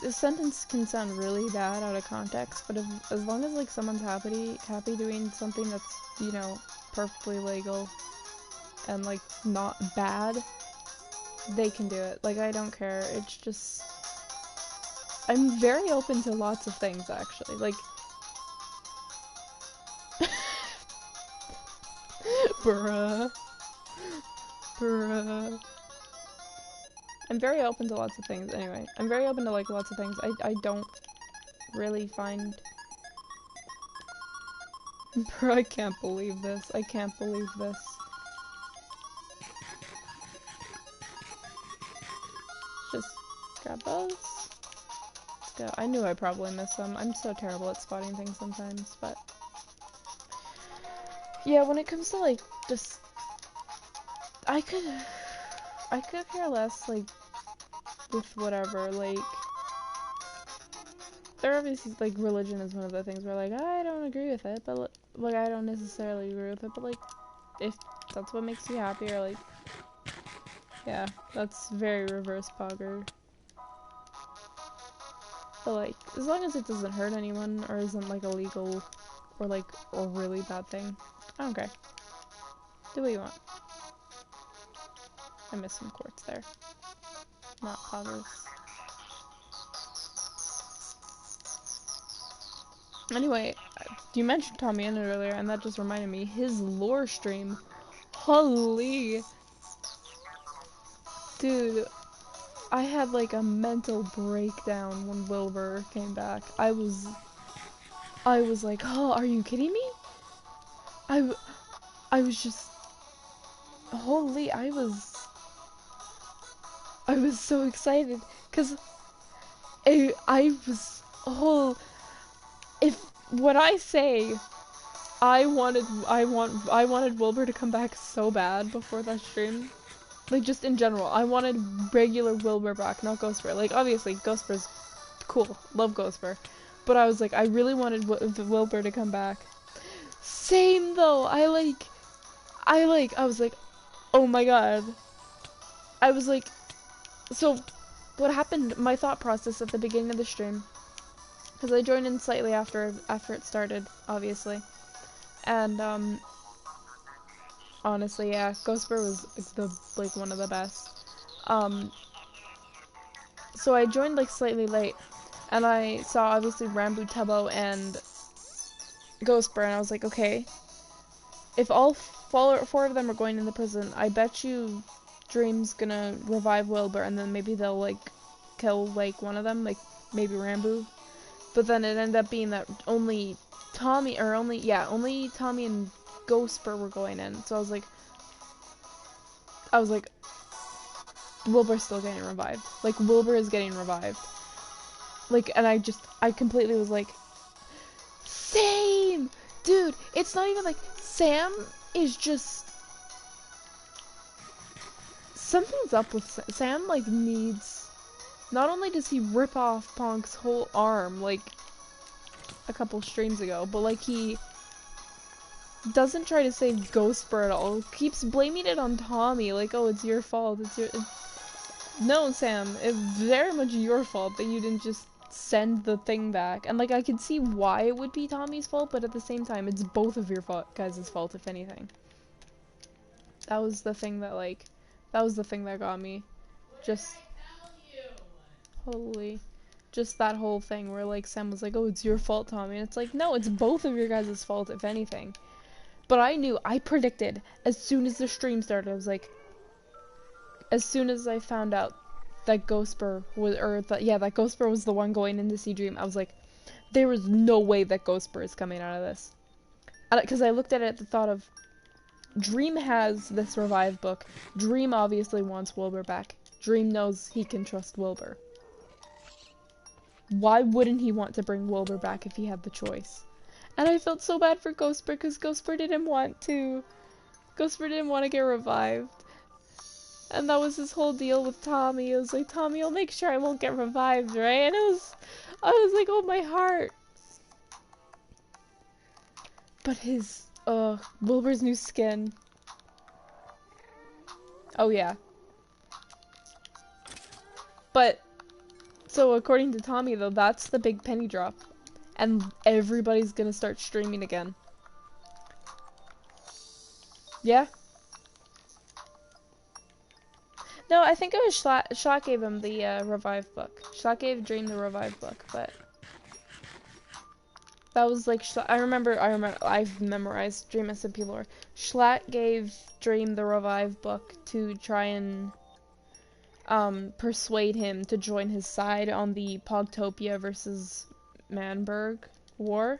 This sentence can sound really bad out of context, but as long as, like, someone's happy doing something that's, you know, perfectly legal and, like, not bad, they can do it. Like, I don't care. It's just... I'm very open to lots of things, actually. Like... Bruh. Bruh. I'm very open to lots of things, anyway. I'm very open to, like, lots of things. I don't really find... Bro, I can't believe this. I can't believe this. Just grab those. Let's go. I knew I probably missed some. I'm so terrible at spotting things sometimes, but... Yeah, when it comes to, like, just... I could care less, like, with whatever, like... There obviously, like, religion is one of the things where, like, I don't agree with it, but, like, I don't necessarily agree with it, but, like, if that's what makes you happy, or, like... Yeah, that's very reverse pogger. But, like, as long as it doesn't hurt anyone, or isn't, like, illegal, or, like, a really bad thing, I don't care. Do what you want. I missed some quartz there. Not poggers. Anyway, you mentioned Tommy in it earlier, and that just reminded me, his lore stream. Holy! Dude, I had like a mental breakdown when Wilbur came back. I was like, oh, are you kidding me? I was just, holy, I was so excited, cause I was, oh, if, when I say, I wanted Wilbur to come back so bad before that stream. Like, just in general, I wanted regular Wilbur back, not Ghostbur. Like, obviously, Ghostbur's cool. Love Ghostbur. But I was like, I really wanted Wilbur to come back. Same, though! I was like, oh my god. I was like, so, what happened, my thought process at the beginning of the stream, because I joined in slightly after it started, obviously. And, honestly, yeah, Ghostbur was, like, one of the best. So I joined, like, slightly late, and I saw, obviously, Rambo, Tubbo, and Ghostbur, and I was like, okay, if all four of them are going into prison, I bet you Dream's gonna revive Wilbur, and then maybe they'll, like, kill, like, one of them, like, maybe Rambo. But then it ended up being that only Tommy and Ghostbur were going in, so I was like, Wilbur's still getting revived. Like, Wilbur is getting revived. Like, and I completely was like, same! Dude, it's not even like, Sam is just... Something's up with Sam, like, needs... Not only does he rip off Ponk's whole arm, like, a couple streams ago, but, like, he doesn't try to save Ghostbur at all. Keeps blaming it on Tommy, like, oh, it's your fault, No, Sam, it's very much your fault that you didn't just send the thing back. And, like, I could see why it would be Tommy's fault, but at the same time, it's both of your guys' fault, if anything. That was the thing that, like, that was the thing that got me. Just, holy, just that whole thing where, like, Sam was like, oh, it's your fault, Tommy. And it's like, no, it's both of your guys' fault, if anything. But I predicted, as soon as the stream started, I was like, as soon as I found out that Ghostbur was, that Ghostbur was the one going in to see Dream, I was like, there is no way that Ghostbur is coming out of this. Because I looked at it at the thought of, Dream has this revive book. Dream obviously wants Wilbur back. Dream knows he can trust Wilbur. Why wouldn't he want to bring Wilbur back if he had the choice? And I felt so bad for Ghostbur because Ghostbur didn't want to. Ghostbur didn't want to get revived. And that was his whole deal with Tommy. It was like, Tommy, I'll make sure I won't get revived, right? And I was like, oh, my heart. But Wilbur's new skin. Oh, yeah. But, so according to Tommy, though, that's the big penny drop. And everybody's gonna start streaming again. Yeah? No, I think it was Schlatt gave him the revive book. Schlatt gave Dream the revive book, but that was like I remember I've memorized Dream SMP lore. Schlatt gave Dream the revive book to try and persuade him to join his side on the Pogtopia versus Manberg war.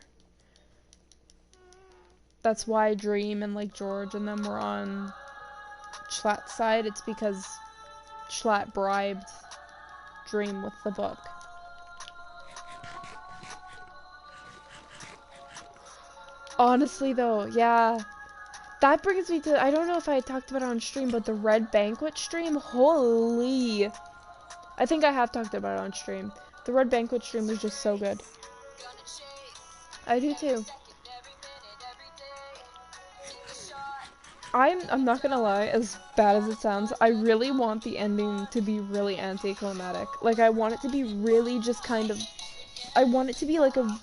That's why Dream and like George and them were on Schlatt's side. It's because Schlatt bribed Dream with the book. Honestly though, yeah. That brings me to, I don't know if I had talked about it on stream, but the Red Banquet stream, holy. I think I have talked about it on stream. The Red Banquet stream was just so good. I do too. I'm not gonna lie, as bad as it sounds, I really want the ending to be really anticlimactic. Like, I want it to be really just kind of, I want it to be like a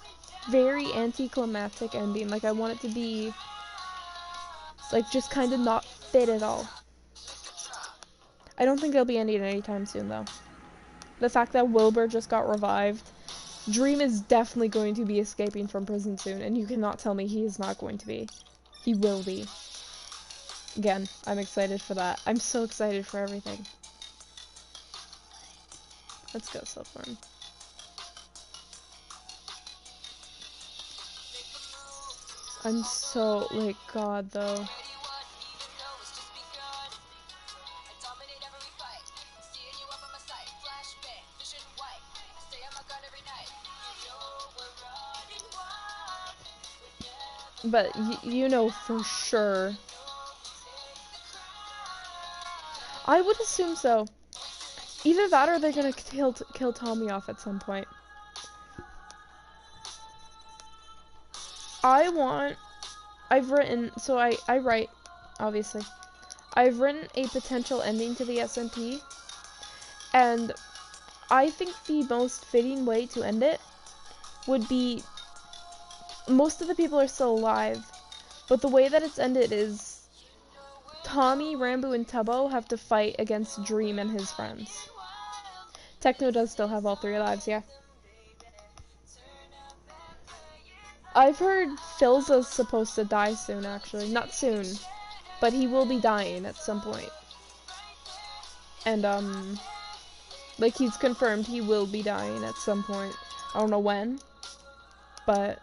very anticlimactic ending. Like, I want it to be, like, just kind of not fit at all. I don't think it'll be ending anytime soon, though. The fact that Wilbur just got revived, Dream is definitely going to be escaping from prison soon, and you cannot tell me he is not going to be. He will be. Again, I'm excited for that. I'm so excited for everything. Let's go, Silkworm. I'm so, like, God, though. But you know for sure. I would assume so. Either that or they're gonna kill Tommy off at some point. I've written, so I write, obviously. I've written a potential ending to the SMP, and I think the most fitting way to end it would be, most of the people are still alive, but the way that it's ended is Tommy, Rambo, and Tubbo have to fight against Dream and his friends. Techno does still have all 3 lives, yeah. I've heard Philza's supposed to die soon, actually. Not soon, but he will be dying at some point. And, like, he's confirmed he will be dying at some point. I don't know when, but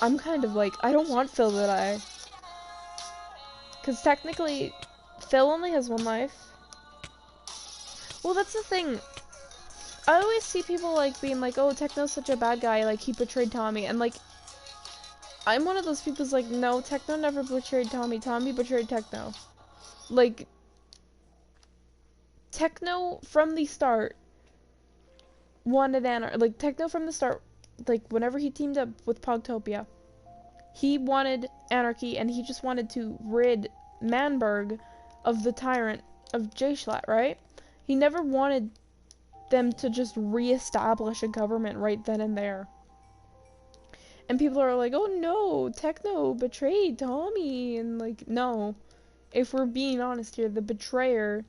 I'm kind of like, I don't want Phil to die. Because technically, Phil only has 1 life. Well, that's the thing. I always see people, like, being like, oh, Techno's such a bad guy, like, he betrayed Tommy. And, like, I'm one of those people who's like, no, Techno never betrayed Tommy. Tommy betrayed Techno. Like, Techno from the start wanted anarchy. Like, Techno from the start, like, whenever he teamed up with Pogtopia, he wanted anarchy, and he just wanted to rid Manberg of the tyrant of J-Schlatt, right? He never wanted them to just reestablish a government right then and there. And people are like, oh no, Techno betrayed Tommy, and like, no. If we're being honest here, the betrayer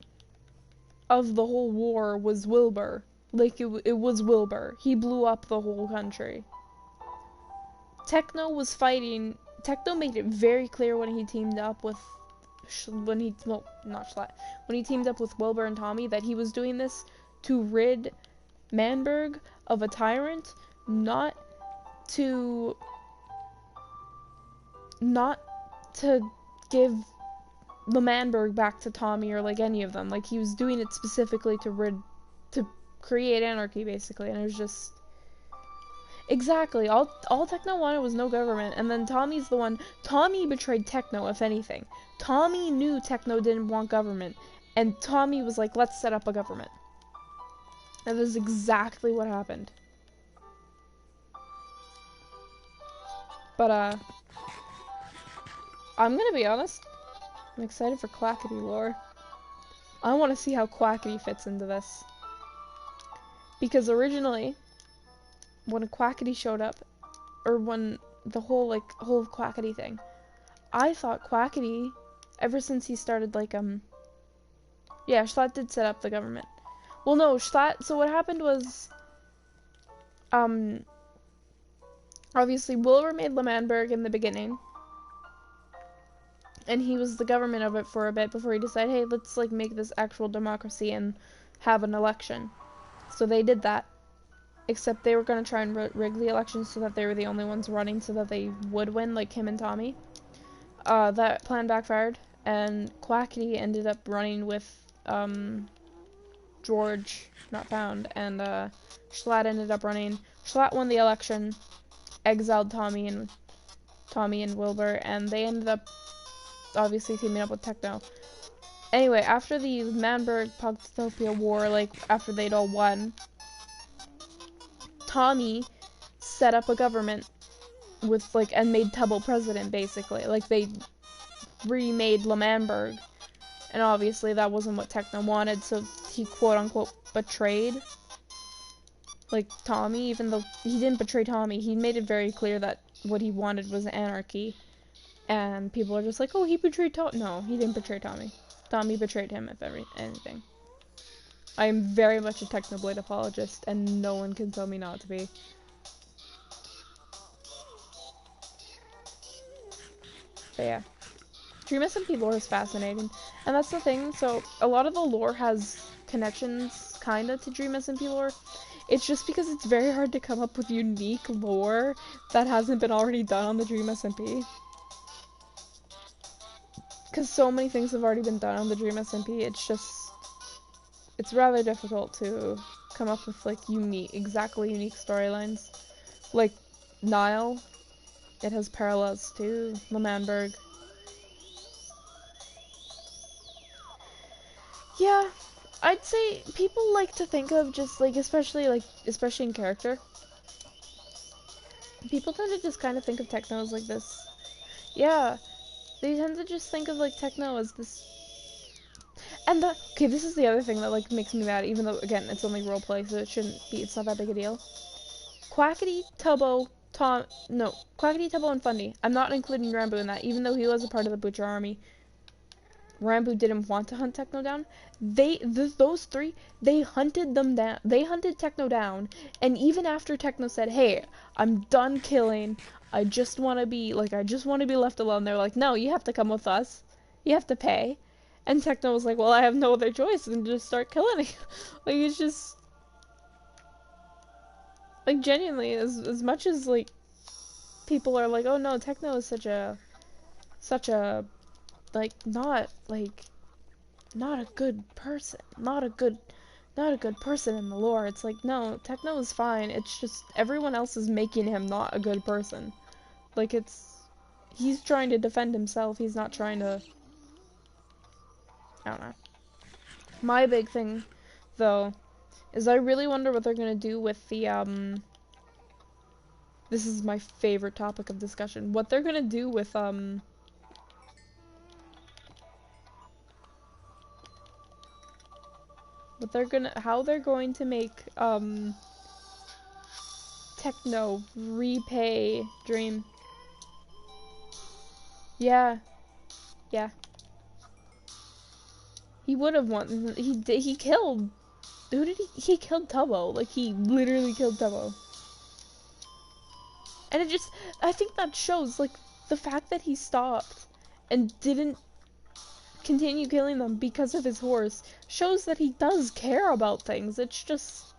of the whole war was Wilbur. Like, it was Wilbur. He blew up the whole country. Techno was fighting. Techno made it very clear when he teamed up with, when he teamed up with Wilbur and Tommy that he was doing this to rid Manberg of a tyrant, not to give the Manberg back to Tommy or like any of them. Like, he was doing it specifically to create anarchy, basically, and it was just exactly all Techno wanted was no government. And then Tommy's the one. Tommy betrayed Techno, if anything. Tommy knew Techno didn't want government, and Tommy was like, let's set up a government. That is exactly what happened. But I'm gonna be honest, I'm excited for Quackity lore. I want to see how Quackity fits into this. Because originally, when Quackity showed up, or when the whole Quackity thing, I thought Quackity, ever since he started yeah, Schlatt did set up the government. Well, no, Schlatt, so what happened was, obviously Wilbur made L'Manberg in the beginning, and he was the government of it for a bit before he decided, hey, let's like make this actual democracy and have an election. So they did that, except they were going to try and rig the election so that they were the only ones running so that they would win, like him and Tommy. That plan backfired, and Quackity ended up running with George, not found, and Schlatt ended up running. Schlatt won the election, exiled Tommy and Wilbur, and they ended up obviously teaming up with Techno. Anyway, after the Manberg-Pogtopia war, like after they'd all won, Tommy set up a government with like, and made Tubbo president, basically. Like, they remade L'Manberg, and obviously that wasn't what Techno wanted, so he quote-unquote betrayed like Tommy, even though he didn't betray Tommy. He made it very clear that what he wanted was anarchy, and people are just like, oh, he betrayed Tommy. No, he didn't betray Tommy. Tommy betrayed him, if anything. I am very much a Technoblade apologist, and no one can tell me not to be. But yeah, Dream SMP lore is fascinating, and that's the thing. So a lot of the lore has connections, kinda, to Dream SMP lore. It's just because it's very hard to come up with unique lore that hasn't been already done on the Dream SMP. Because so many things have already been done on the Dream SMP, it's rather difficult to come up with like exactly unique storylines. Like Nile, it has parallels to L'Manberg. Yeah, I'd say people like to think of just like, especially in character, people tend to just kind of think of Techno as like this. Yeah, they tend to just think of like Techno as this. And okay, this is the other thing that like makes me mad, even though again it's only roleplay, so it's not that big a deal. Quackity, Tubbo, Quackity, Tubbo, and Fundy. I'm not including Rambo in that, even though he was a part of the Butcher Army. Rambo didn't want to hunt Techno down. Those three, they hunted them down. They hunted Techno down, and even after Techno said, "Hey, I'm done killing. I just want to be left alone," they're like, "No, you have to come with us. You have to pay." And Techno was like, "Well, I have no other choice than to just start killing it." Like, it's just like, genuinely, as much as like people are like, "Oh no, Techno is such a like not a good person, not a good person in the lore." It's like, no, Techno is fine. It's just everyone else is making him not a good person. Like, he's trying to defend himself. He's not trying to, I don't know. My big thing, though, is I really wonder what they're gonna do with the this is my favorite topic of discussion. What they're gonna do with But how they're going to make Techno repay Dream. Yeah. Yeah. He would have won. He killed. Who did he killed Tubbo. Like, he literally killed Tubbo. And I think that shows, like, the fact that he stopped and didn't continue killing them because of his horse shows that he does care about things. It's just,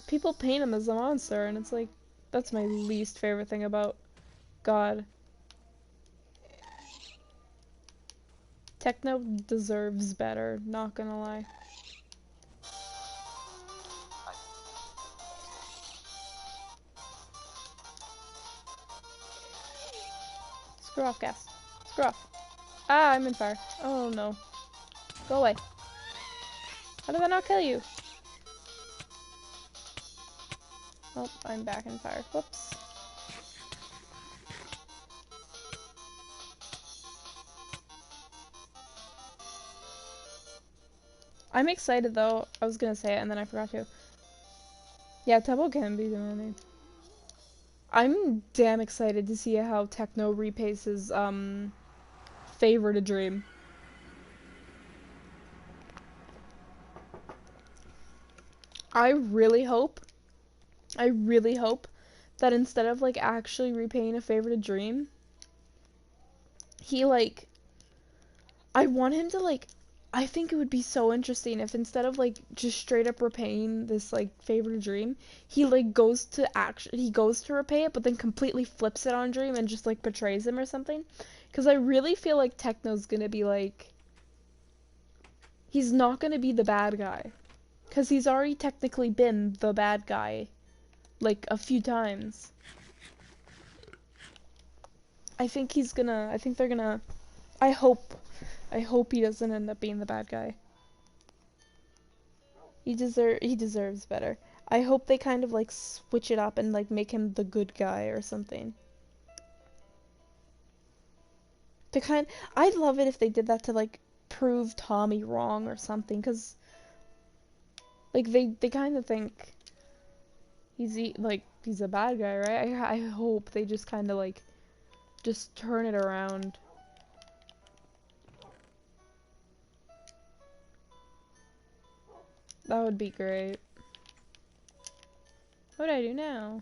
people paint him as a monster, and it's like, that's my least favorite thing about God. Techno deserves better, not gonna lie. Screw off, gas. Screw off. Ah, I'm in fire. Oh no. Go away. How did that not kill you? Oh, I'm back in fire. Whoops. I'm excited though. I was gonna say it and then I forgot to. Yeah, Tubbo can be demanding. I'm damn excited to see how Techno repays his favor to Dream. I really hope that instead of like actually repaying a favor to Dream, he like, I want him to like, I think it would be so interesting if instead of like just straight up repaying this like favor to Dream, he like goes to repay it, but then completely flips it on Dream and just like betrays him or something. Because I really feel like Techno's gonna be like, he's not gonna be the bad guy, because he's already technically been the bad guy like a few times. I think they're gonna, I hope he doesn't end up being the bad guy. He deserves better. I hope they kind of like switch it up and like make him the good guy or something. I'd love it if they did that to like prove Tommy wrong or something, cuz like they kind of think he's a bad guy, right? I hope they just kind of like just turn it around. That would be great. What do I do now?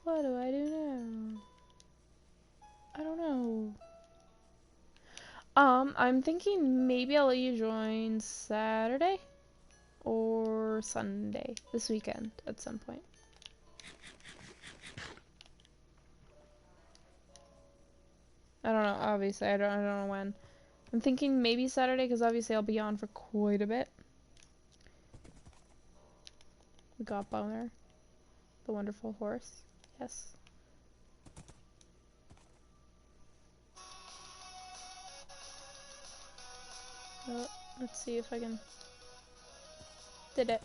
What do I do now? I don't know. I'm thinking maybe I'll let you join Saturday or Sunday this weekend at some point. I don't know, obviously, I don't know when. I'm thinking maybe Saturday because obviously I'll be on for quite a bit. We got Boner, the wonderful horse. Yes. Well, let's see if I can. Did it.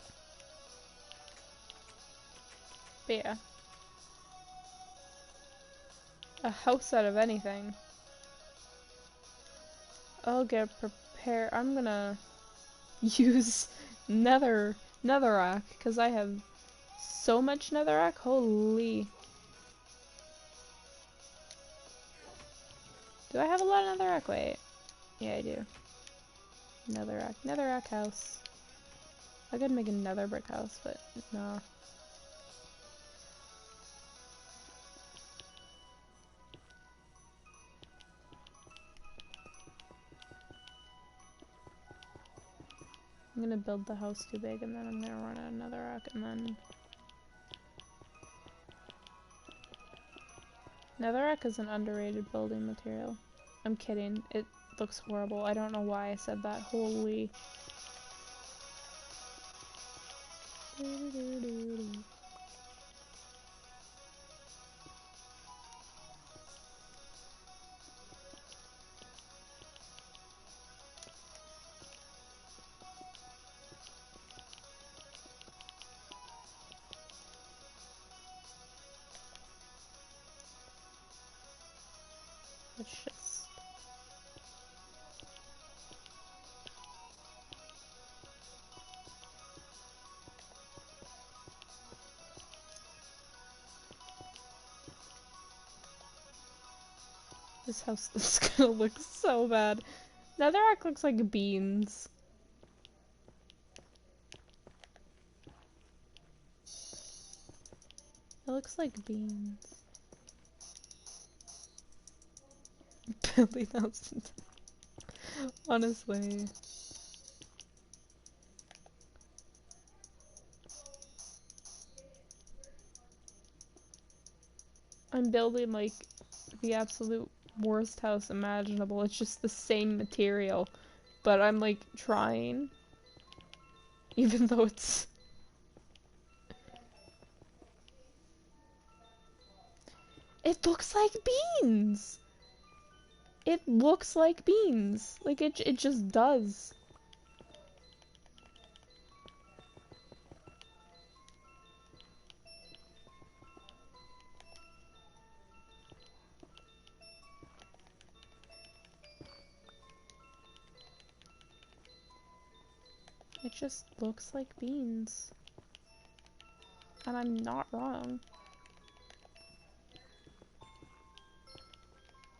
But yeah. A house out of anything. I'll get prepared. I'm gonna use netherrack because I have so much netherrack. Holy. Do I have a lot of netherrack? Wait. Yeah, I do. Netherrack house. I could make another brick house, but no. I'm gonna build the house too big and then I'm gonna run out of netherrack and then... Netherrack is an underrated building material. I'm kidding. It looks horrible. I don't know why I said that. Holy. Let's just... This house is gonna look so bad. Netherite looks like beans. It looks like beans. Building houses. Honestly. I'm building like the absolute worst house imaginable. It's just the same material. But I'm like trying. Even though it's... It looks like beans! It looks like beans. Like it just does. It just looks like beans. And I'm not wrong.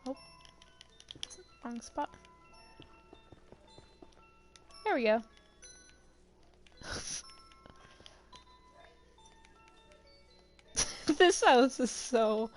Oh. That's the wrong spot. There we go. This house is so...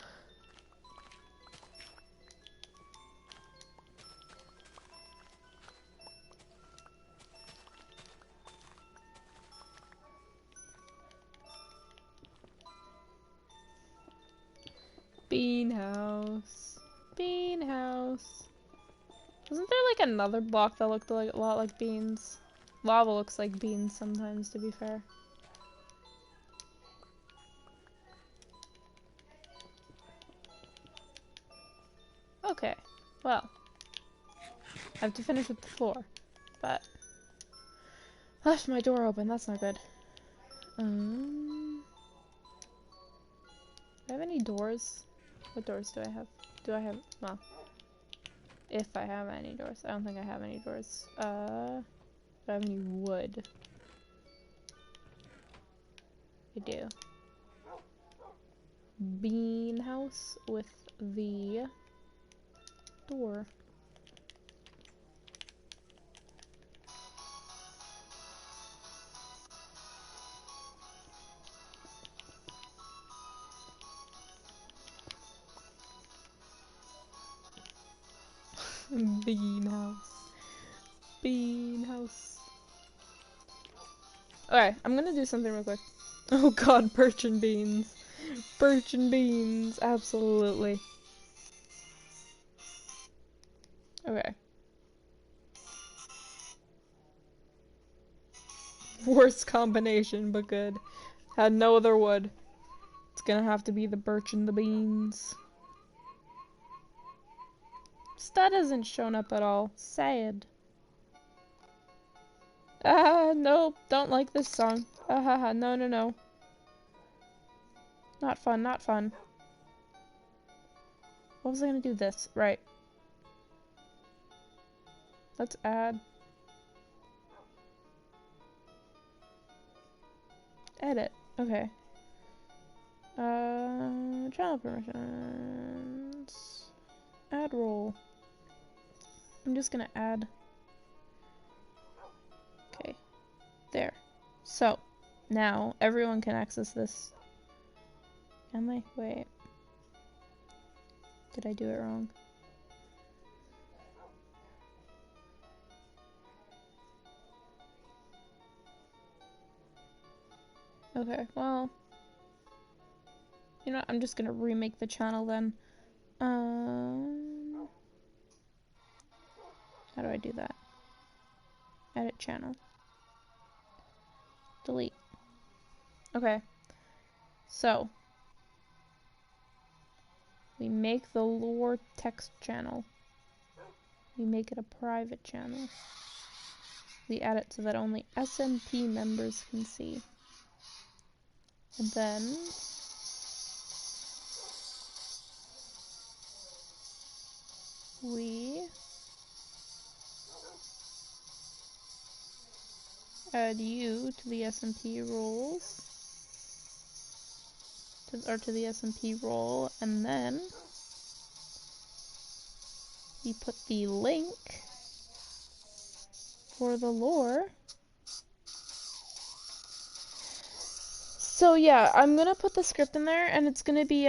Bean house. Bean house. Wasn't there like another block that looked like a lot like beans? Lava looks like beans sometimes, to be fair. Okay, well. I have to finish with the floor, but... Left my door open, that's not good. Do I have any doors? What doors do I have? Do I have... well... If I have any doors. I don't think I have any doors. Do I have any wood? I do. Bean house with the door. Bean house. Bean house. Okay, I'm gonna do something real quick. Oh god, birch and beans. Birch and beans, absolutely. Okay. Worst combination, but good. Had no other wood. It's gonna have to be the birch and the beans. Stud hasn't shown up at all. Sad. Ah, no, don't like this song. Ahaha, no, no, no. Not fun, not fun. What was I gonna do this? Right. Let's add. Edit. Okay. Channel permissions. Add role. I'm just gonna add. Okay. There. So, now everyone can access this. Can they? Wait. Did I do it wrong? Okay, well. You know what? I'm just gonna remake the channel then. How do I do that? Edit channel. Delete. Okay. So. We make the lore text channel. We make it a private channel. We add it so that only SMP members can see. And then we add you to the SMP roles, or to the SMP role, and then we put the link for the lore. So yeah, I'm gonna put the script in there, and it's gonna be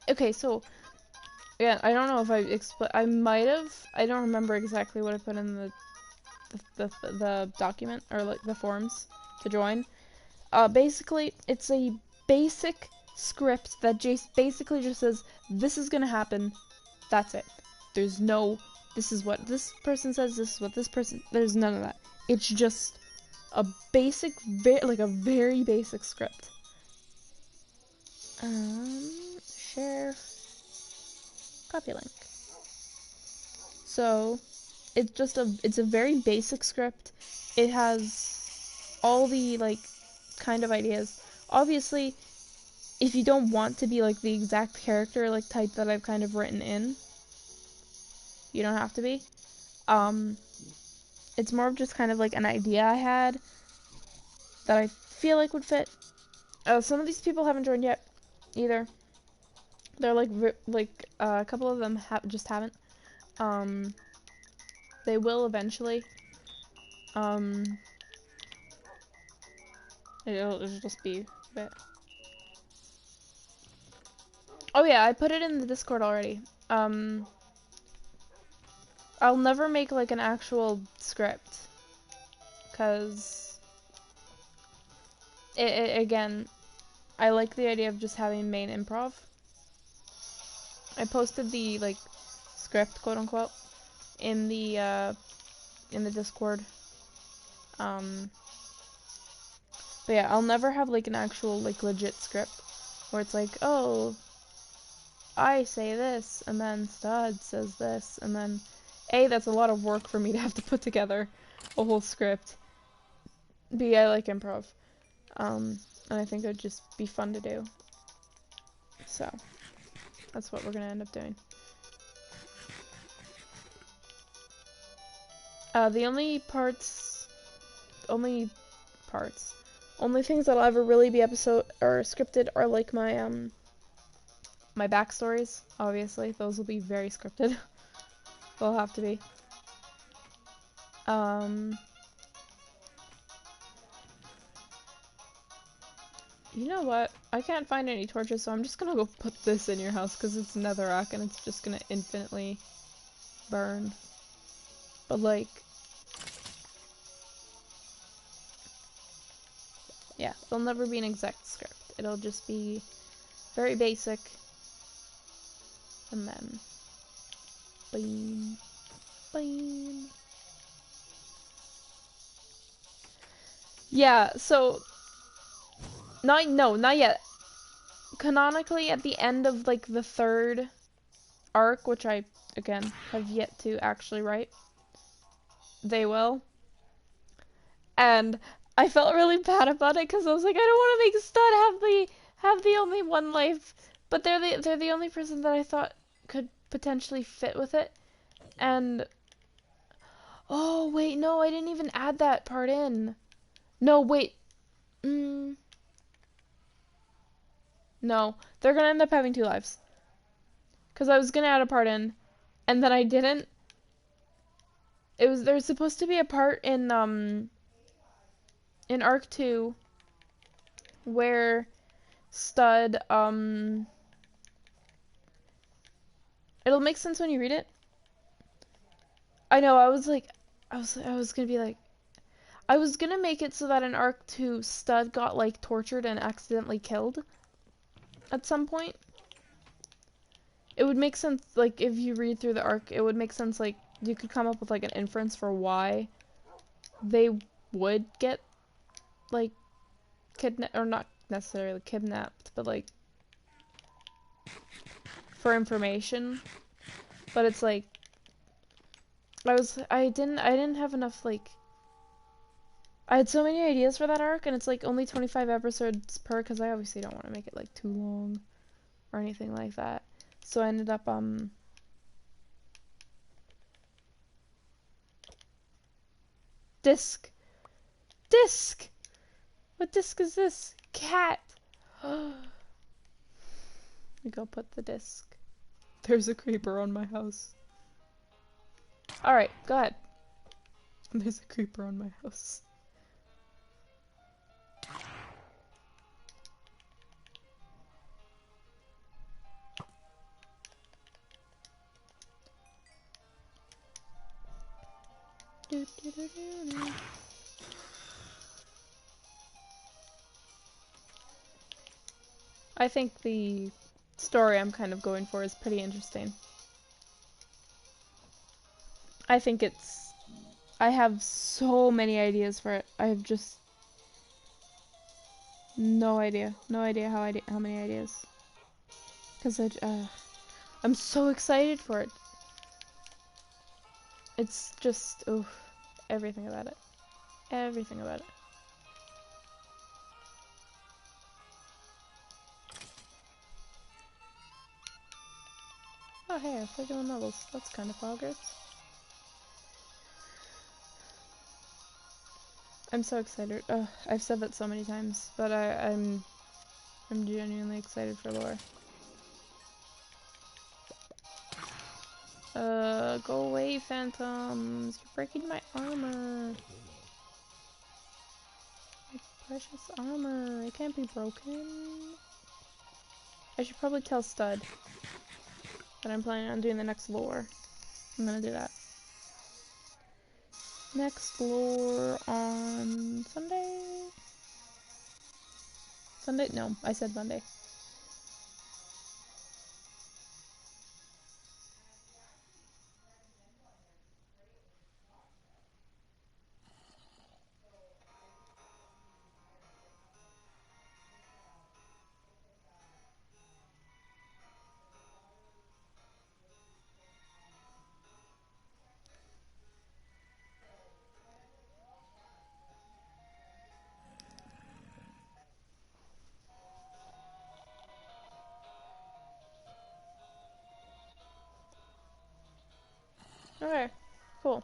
okay. So yeah, I don't know if I might have. I don't remember exactly what I put in the document, or like the forms to join. Basically, it's a basic script that basically just says, this is gonna happen, that's it. There's no, this is what this person says, this is what this person, there's none of that. It's just a basic, like a very basic script. Share, copy link. So, it's a very basic script. It has all the, like, kind of ideas. Obviously, if you don't want to be like the exact character like type that I've kind of written in, you don't have to be. It's more of just kind of like an idea I had that I feel like would fit. Some of these people haven't joined yet either. They're like a couple of them just haven't. They will eventually. It'll just be a bit. Oh yeah, I put it in the Discord already. I'll never make like an actual script, cause again, I like the idea of just having main improv. I posted the like script, quote unquote, in the Discord. But yeah, I'll never have like an actual like legit script where it's like, oh, I say this, and then Stud says this, and then that's a lot of work for me to have to put together a whole script. B, I like improv. And I think it would just be fun to do. So, that's what we're gonna end up doing. The only things that'll ever really be episode or scripted are like my my backstories. Obviously, those will be very scripted. They'll have to be. You know what? I can't find any torches, so I'm just gonna go put this in your house because it's netherrack and it's just gonna infinitely burn. But like, yeah, there'll never be an exact script. It'll just be very basic. And then, boom, boom. Yeah, so, not yet. Canonically, at the end of, like, the third arc, which I, again, have yet to actually write, they will. And I felt really bad about it, because I was like, I don't want to make Stud have the only one life, but they're the only person that I thought could potentially fit with it. And, oh, wait, no, I didn't even add that part in. No, wait. No, they're gonna end up having 2 lives. Because I was gonna add a part in, and then I didn't. There's supposed to be a part in Arc 2 where Stud, it'll make sense when you read it. I know, I was gonna be like, I was gonna make it so that in Arc 2, Stud got, like, tortured and accidentally killed at some point. It would make sense, like, if you read through the arc, it would make sense, like, you could come up with, like, an inference for why they would get, like, kidnapped, or not necessarily kidnapped, but, like, for information. But it's, like, I didn't have enough, like, I had so many ideas for that arc, and it's, like, only 25 episodes per, because I obviously don't want to make it, like, too long, or anything like that. So I ended up, Disc! Disc! What disc is this? Cat! We go put the disc. There's a creeper on my house. Alright, go ahead. There's a creeper on my house. I think the story I'm kind of going for is pretty interesting. I think it's... I have so many ideas for it. I have just... no idea. No idea how many ideas. Because I'm so excited for it. It's just... oof. Everything about it. Everything about it. Oh hey, I'm 41 levels. That's kind of progress. I'm so excited. I've said that so many times, but I'm genuinely excited for lore. Go away, phantoms! You're breaking my armor. My precious armor. It can't be broken. I should probably tell Stud that I'm planning on doing the next lore. I'm gonna do that. Next lore on Sunday? Sunday? No, I said Monday. Okay, cool.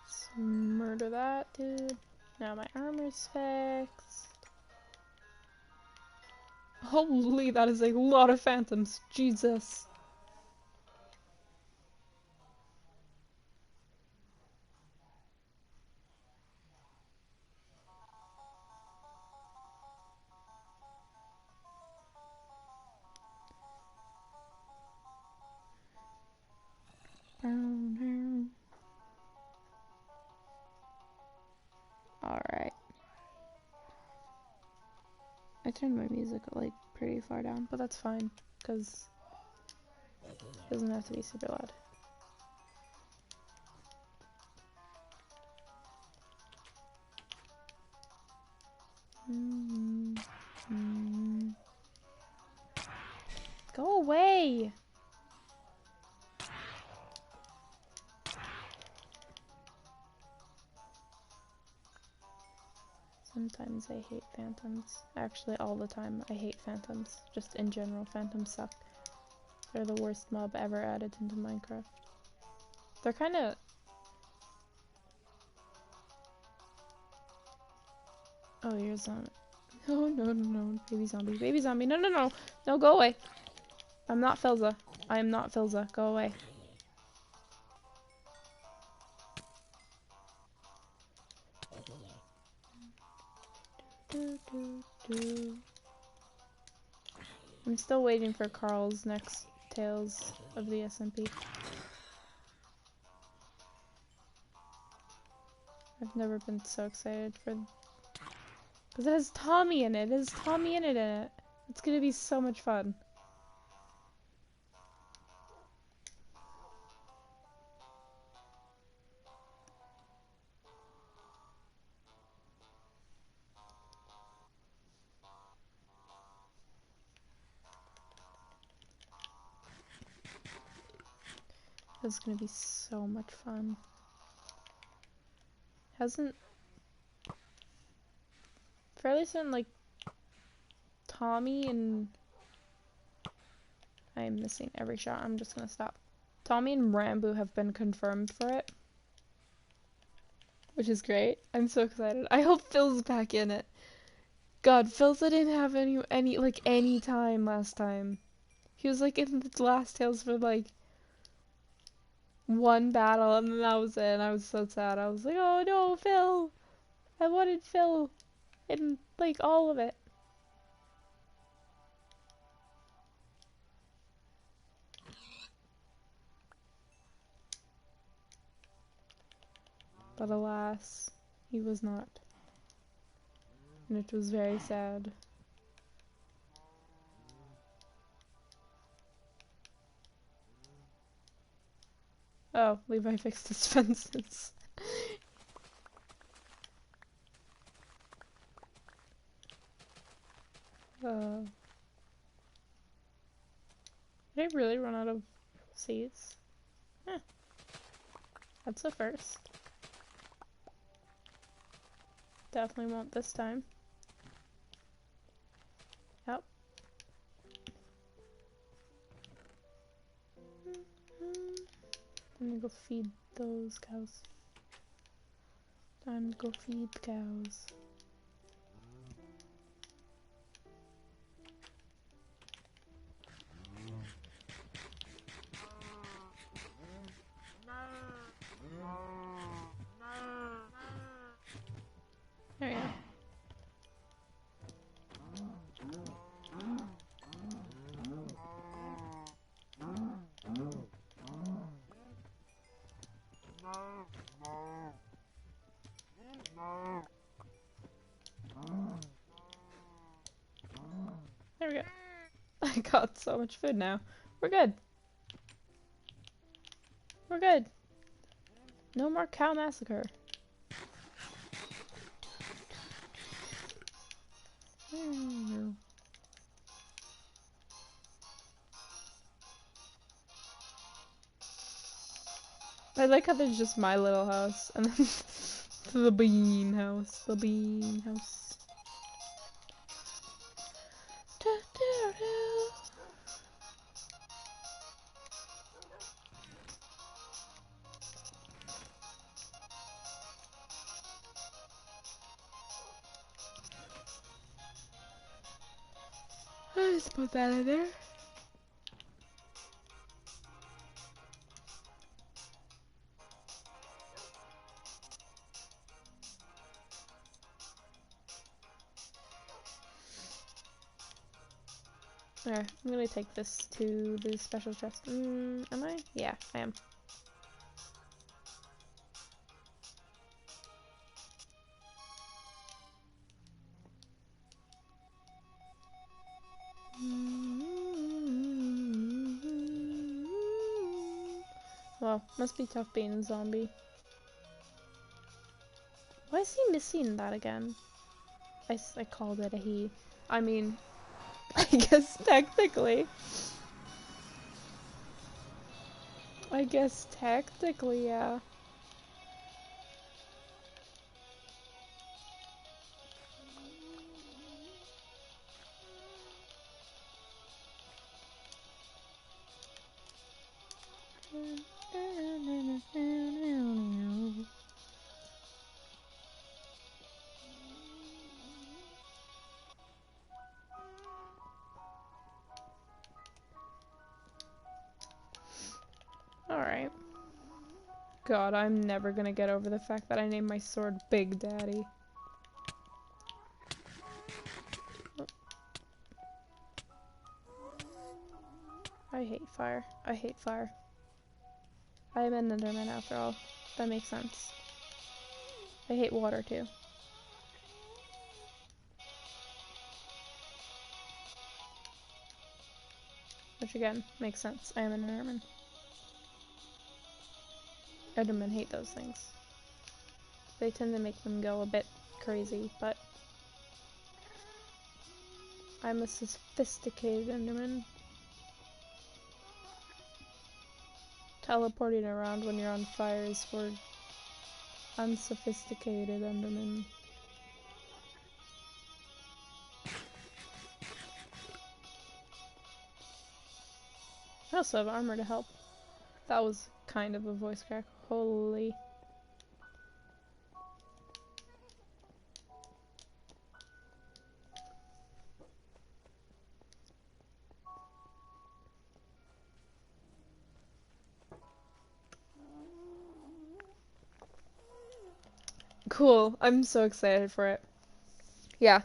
Let's murder that dude. Now my armor's fixed. Holy, that is a lot of phantoms. Jesus. Brown hair. Alright. I turned my music like pretty far down, but that's fine, because it doesn't have to be super loud. Go away! Sometimes I hate phantoms. Actually, all the time I hate phantoms. Just in general, phantoms suck. They're the worst mob ever added into Minecraft. They're kinda... oh, you're a zombie. Oh, no. Baby zombie. Baby zombie. No. No, go away. I'm not Filza. I am not Filza. Go away. I'm still waiting for Carl's next Tales of the SMP. I've never been so excited for... because it has Tommy in it. It has Tommy in it. It's gonna be so much fun. It's gonna be so much fun. Hasn't... fairly soon, like, Tommy and... I am missing every shot. I'm just gonna stop. Tommy and Rambo have been confirmed for it. Which is great. I'm so excited. I hope Phil's back in it. God, Philza didn't have any time last time. He was like in the last tales for like one battle and then that was it, and I was so sad. I was like, oh no, Phil! I wanted Phil in like all of it. But alas, he was not. And it was very sad. Oh, Levi fixed his fences. Did I really run out of seeds? Huh. That's a first. Definitely won't this time. Yep. I'm gonna go feed those cows. Time to go feed the cows. There you go. There we go. I got so much food now. We're good. We're good. No more cow massacre. I like how there's just my little house and then the bean house. The bean house. Let's put that in there. There, I'm gonna take this to the special chest. Am I? Yeah, I am. Well, must be tough being a zombie. Why is he missing that again? I called it a he. I mean, I guess technically. I guess technically, yeah. Alright. God, I'm never gonna get over the fact that I named my sword Big Daddy. I hate fire. I hate fire. I am an Enderman after all. That makes sense. I hate water too. Which again, makes sense. I am an Enderman. Endermen hate those things. They tend to make them go a bit crazy, but I'm a sophisticated Enderman. Teleporting around when you're on fire is for unsophisticated Endermen. I also have armor to help. That was kind of a voice crack. Holy. Cool. I'm so excited for it. Yeah.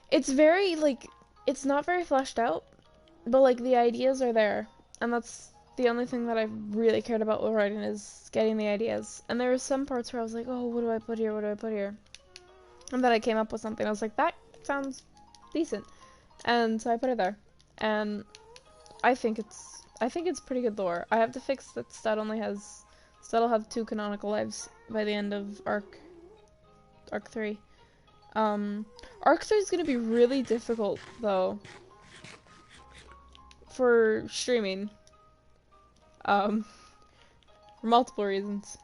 It's very, like, it's not very fleshed out, but, like, the ideas are there. And that's the only thing that I really cared about with writing is getting the ideas. And there were some parts where I was like, oh, what do I put here? What do I put here? And then I came up with something. I was like, that sounds decent. And so I put it there. And I think it's pretty good lore. I have to fix that Stut'll have 2 canonical lives by the end of arc 3. Arc 3 is gonna be really difficult though for streaming. For multiple reasons.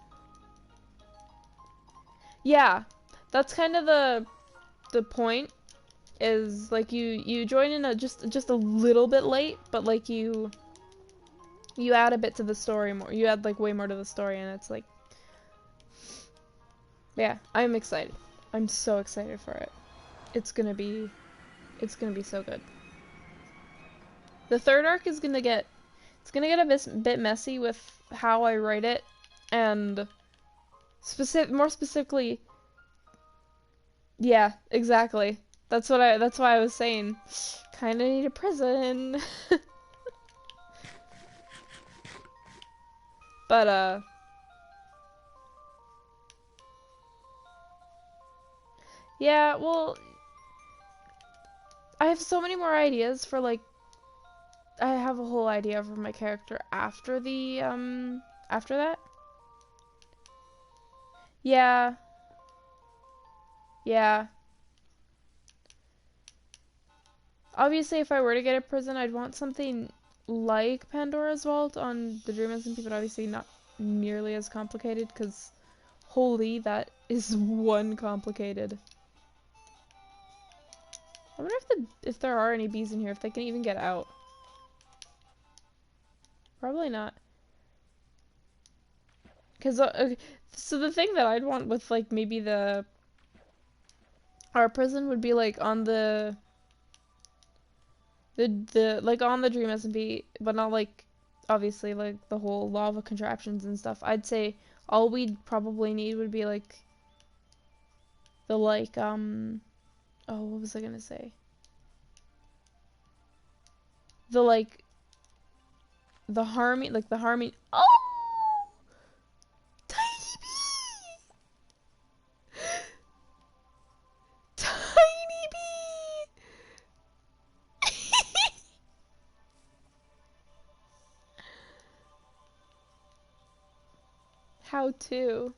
Yeah, that's kind of the point. Is like you join in just a little bit late, but like you add a bit to the story more. You add like way more to the story, and it's like, yeah, I'm excited. I'm so excited for it. It's gonna be so good. The third arc is gonna get a bit messy with how I write it, and more specifically, yeah, exactly. That's why I was saying, kinda need a prison. But yeah, well, I have so many more ideas for like, I have a whole idea for my character after the after that. Yeah. Yeah. Obviously, if I were to get a prison, I'd want something like Pandora's Vault on the Dream SMP, but obviously not nearly as complicated, because holy, that is one complicated. I wonder if there are any bees in here, if they can even get out. Probably not. Because, okay, so the thing that I'd want with, like, maybe our prison would be, like, on like, on the Dream SMP, but not, like, obviously, like, the whole lava contraptions and stuff. I'd say all we'd probably need would be, like, the, like, oh, what was I gonna say? The, like, the harming, oh! Tiny bee! Tiny bee! How to?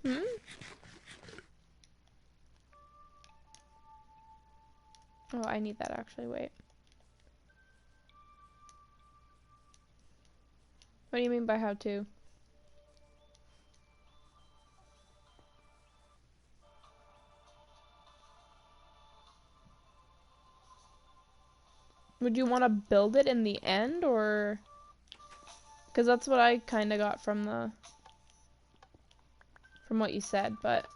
Hmm? Oh, I need that actually, wait. What do you mean by how to? Would you want to build it in the end, or? Because that's what I kind of got from what you said, but.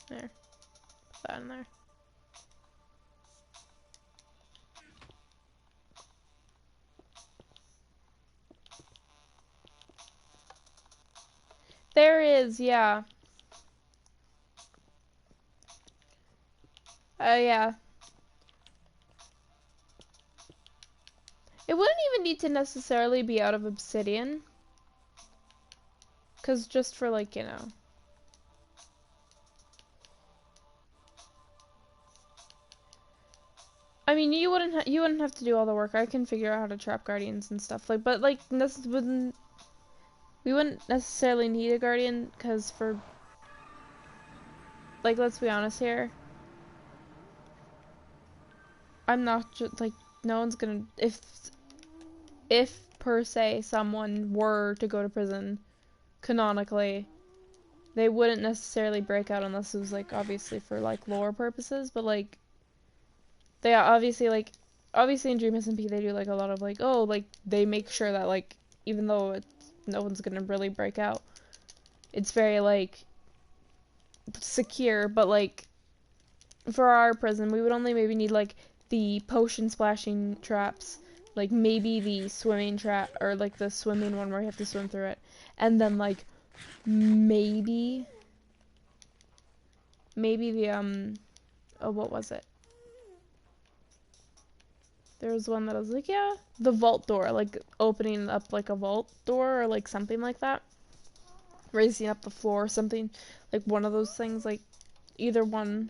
There. Put that in there. There is, yeah. Yeah. It wouldn't even need to necessarily be out of obsidian. Because just for, like, you know. I mean, you wouldn't have to do all the work. I can figure out how to trap guardians and stuff. Like, but, like, we wouldn't necessarily need a guardian, because for, like, let's be honest here. I'm not just, like, no one's gonna, if per se someone were to go to prison, canonically, they wouldn't necessarily break out unless it was, like, obviously for, like, lore purposes, but, like, they obviously, like, obviously in Dream SMP they do, like, a lot of, like, oh, like, they make sure that, like, even though no one's gonna really break out, it's very, like, secure, but, like, for our prison, we would only maybe need, like, the potion splashing traps, like maybe the swimming trap, or like the swimming one where you have to swim through it, and then like maybe the oh, what was it? There was one that I was like, yeah, the vault door, like opening up like a vault door or like something like that. Raising up the floor or something, like one of those things, like either one.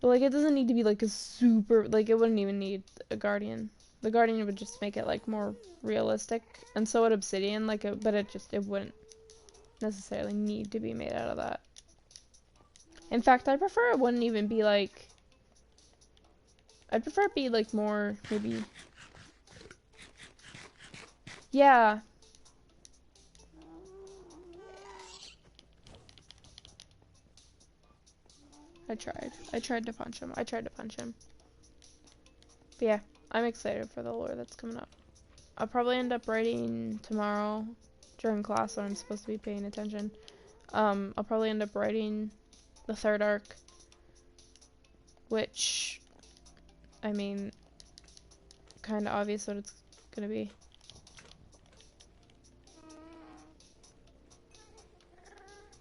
But like it doesn't need to be like a super, like it wouldn't even need a guardian. The guardian would just make it like more realistic, and so would obsidian, like but it wouldn't necessarily need to be made out of that. In fact, I prefer it wouldn't even be like, I'd prefer it be like more, maybe, yeah. I tried to punch him. But yeah, I'm excited for the lore that's coming up. I'll probably end up writing tomorrow during class when I'm supposed to be paying attention. I'll probably end up writing the third arc, which, I mean, kind of obvious what it's gonna be.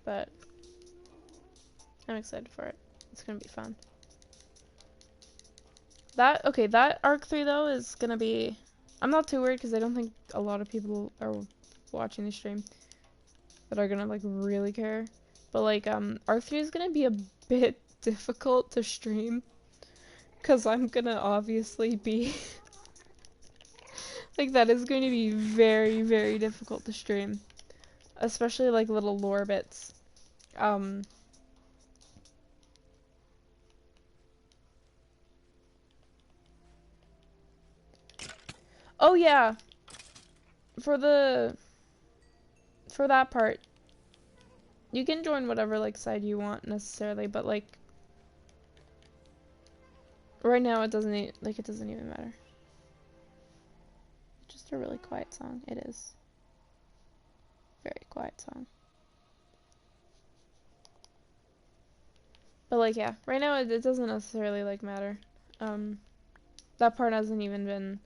But I'm excited for it. It's gonna be fun. That arc 3 though is gonna be, I'm not too worried because I don't think a lot of people are watching the stream that are gonna like really care. But like arc 3 is gonna be a bit difficult to stream because I'm gonna obviously be like, that is going to be very, very difficult to stream, especially like little lore bits. Oh yeah, for that part, you can join whatever like side you want necessarily, but like right now it doesn't even matter. Just a really quiet song. It is. Very quiet song. But like yeah, right now it doesn't necessarily like matter. That part hasn't even been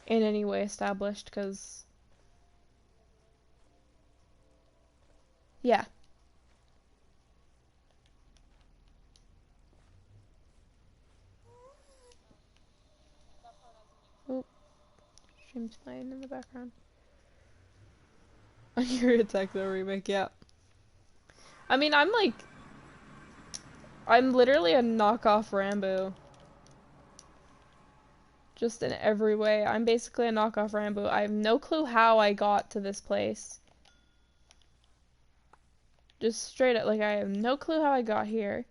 in any way established because yeah. Oh, stream's playing in the background. On your Attack the remake, yeah. I mean, I'm literally a knockoff Rambo. Just in every way. I'm basically a knockoff Rambo. I have no clue how I got to this place. Just straight up, like, I have no clue how I got here.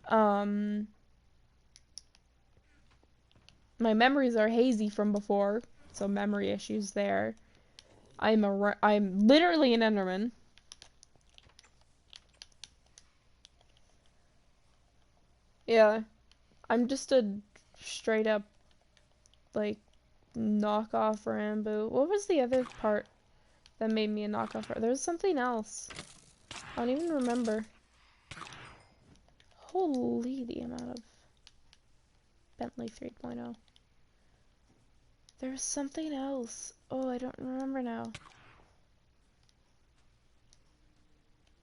My memories are hazy from before, so memory issues there. I'm literally an Enderman. Yeah. I'm just a straight up, like, knockoff Rambo. What was the other part that made me a knockoff? There was something else. I don't even remember. Holy, the amount of Bentley 3.0. There was something else. Oh, I don't remember now.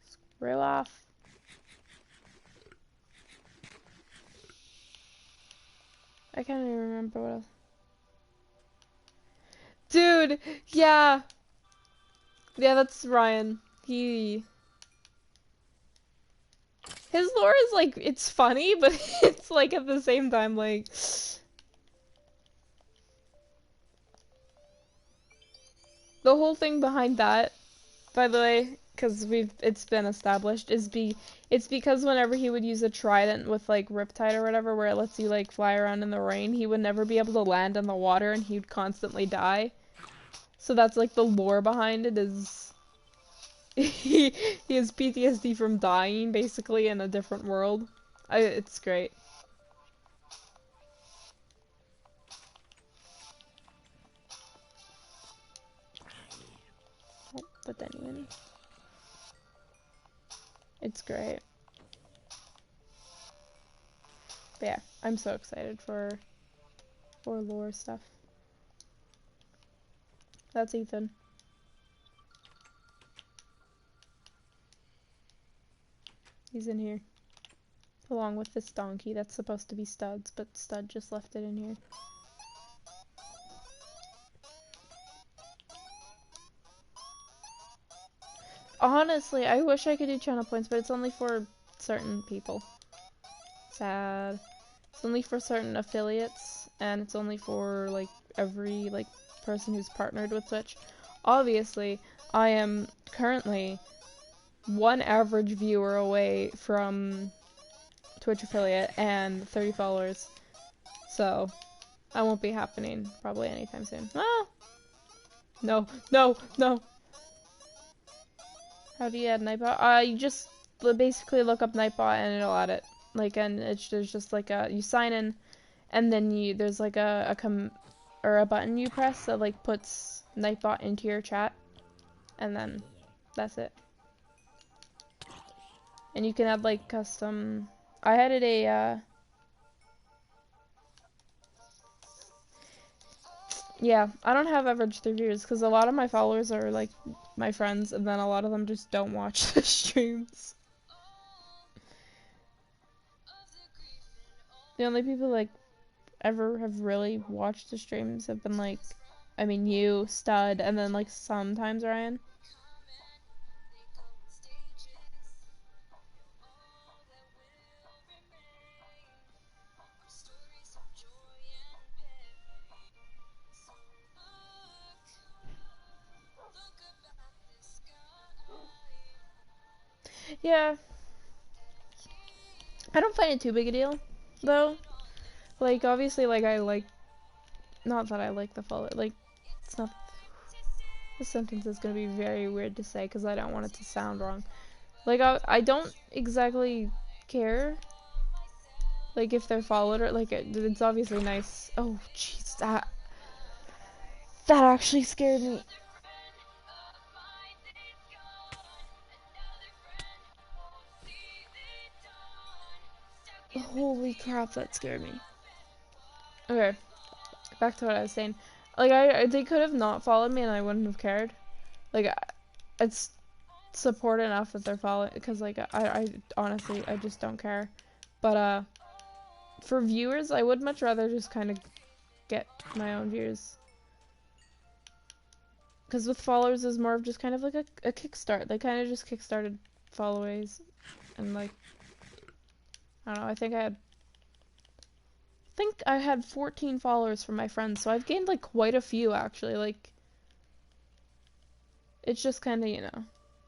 Screw off. I can't even remember what else. Dude, yeah. Yeah, that's Ryan. His lore is like, it's funny, but it's like at the same time like, the whole thing behind that, by the way, because it's been established, it's because whenever he would use a trident with like Riptide or whatever, where it lets you like fly around in the rain, he would never be able to land in the water and he'd constantly die. So that's like the lore behind it, is he has PTSD from dying basically in a different world. It's great. Oh, but anyway, it's great. But yeah, I'm so excited for lore stuff. That's Ethan. He's in here. Along with this donkey that's supposed to be Stud's, but Stud just left it in here. Honestly, I wish I could do channel points, but it's only for certain people. Sad. It's only for certain affiliates, and it's only for, like, every, like, person who's partnered with Twitch. Obviously, I am currently one average viewer away from Twitch affiliate and 30 followers. So, that won't be happening probably anytime soon. Ah! No, no, no! How do you add Nightbot? You just basically look up Nightbot and it'll add it. Like, and there's just like you sign in, and then there's like a button you press that like puts Nightbot into your chat, and then that's it. And you can add like custom. I added a yeah, I don't have average 3 viewers because a lot of my followers are like my friends, and then a lot of them just don't watch the streams. The only people like ever have really watched the streams have been like, I mean, you, Stud, and then like sometimes Ryan. Yeah. I don't find it too big a deal, though. Like, obviously, like, not that I like the follow, like, it's not, this sentence is gonna be very weird to say, because I don't want it to sound wrong. Like, I don't exactly care, like, if they're followed, or, like, it's obviously nice. Oh, jeez, that actually scared me. Holy crap, that scared me. Okay, back to what I was saying. Like, they could have not followed me and I wouldn't have cared. Like, it's support enough that they're following, because, like, I honestly, I just don't care. But, for viewers, I would much rather just kind of get my own views. Because with followers is more of just kind of like a kickstart. They kind of just kickstarted followays. And, like, I don't know, I think I had 14 followers from my friends, so I've gained, like, quite a few, actually. Like, it's just kind of, you know,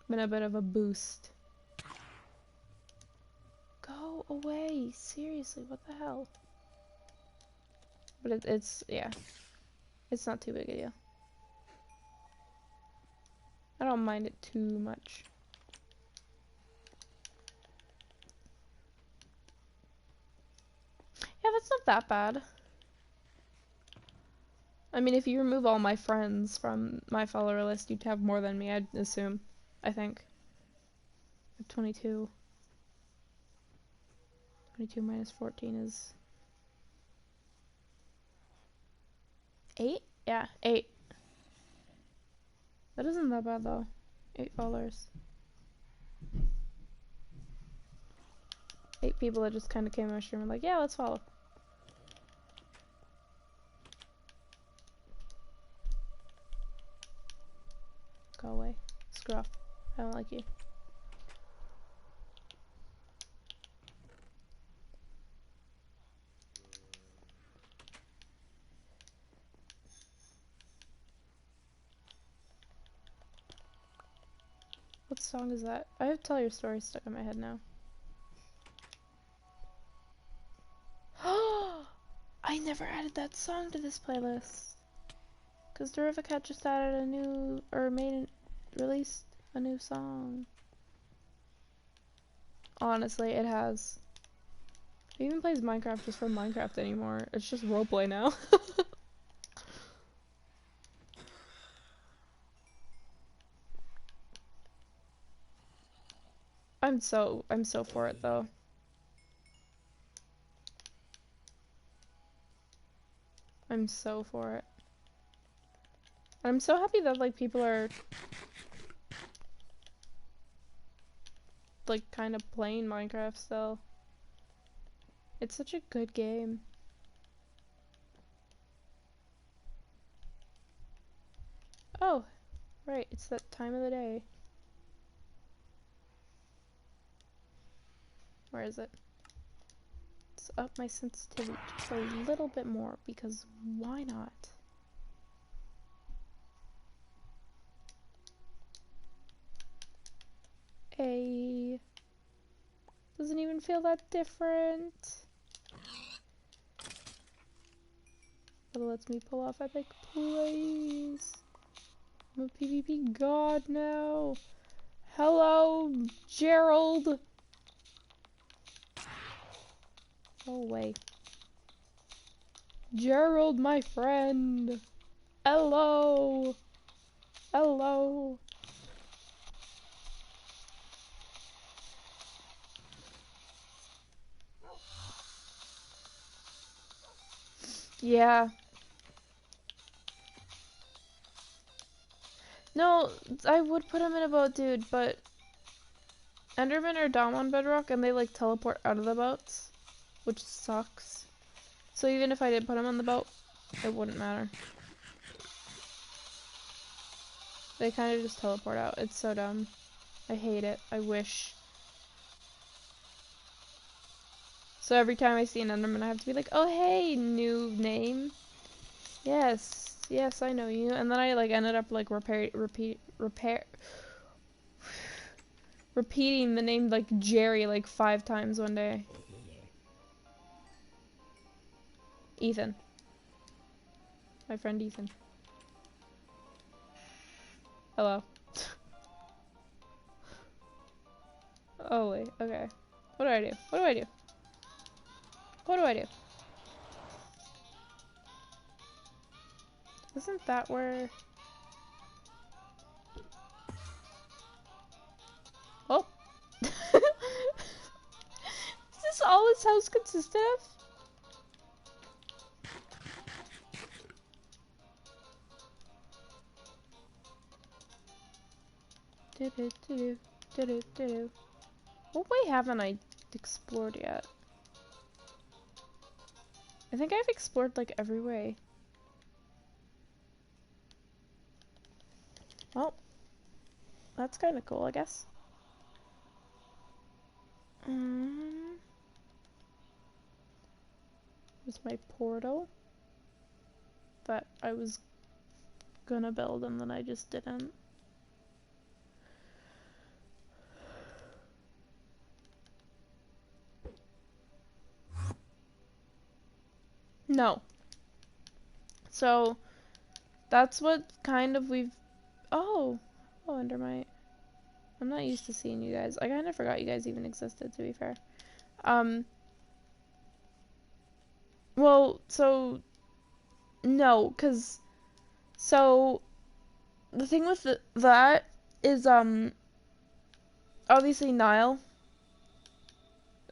been a bit of a boost. Go away, seriously, what the hell? But it's, yeah, it's not too big a deal. I don't mind it too much. Yeah, that's not that bad. I mean, if you remove all my friends from my follower list, you'd have more than me, I'd assume. I think. 22. 22 minus 14 is 8? Yeah, 8. That isn't that bad, though. 8 followers. 8 people that just kind of came on my stream and were like, yeah, let's follow. Go away. Screw off. I don't like you. What song is that? I have Tell Your Story stuck in my head now. I never added that song to this playlist. Because Derivacat just added a new, or released a new song. Honestly, it has. Who even plays Minecraft just for Minecraft anymore? It's just roleplay now. I'm so for it though. I'm so for it. I'm so happy that, like, people are, like, kind of playing Minecraft still. It's such a good game. Oh, right, it's that time of the day. Where is it? Let's up my sensitivity just a little bit more, because why not? Doesn't even feel that different. But it lets me pull off epic plays. I'm a PvP god now. Hello, Gerald. Go away. Gerald, my friend. Hello. Hello. Yeah. No, I would put him in a boat, dude, but Endermen are down on Bedrock and they like teleport out of the boats, which sucks. So even if I did put him on the boat, it wouldn't matter. They kind of just teleport out. It's so dumb. I hate it. I wish. So every time I see an Enderman, I have to be like, oh hey, new name. Yes, yes, I know you. And then I like ended up like repeating the name like Jerry like 5 times one day. Ethan. My friend Ethan. Hello. Oh wait, okay. What do I do? What do I do? What do I do? Isn't that where... Oh! Is this all this house consisted of? What way haven't I explored yet? I think I've explored like every way. Well, that's kind of cool, I guess. Here's my portal that I was gonna build and then I just didn't. No. So, that's what kind of we've... Oh! Oh, Endermite. I'm not used to seeing you guys. I kind of forgot you guys even existed, to be fair. Well, so... No, because... So... The thing with that is, obviously Nile.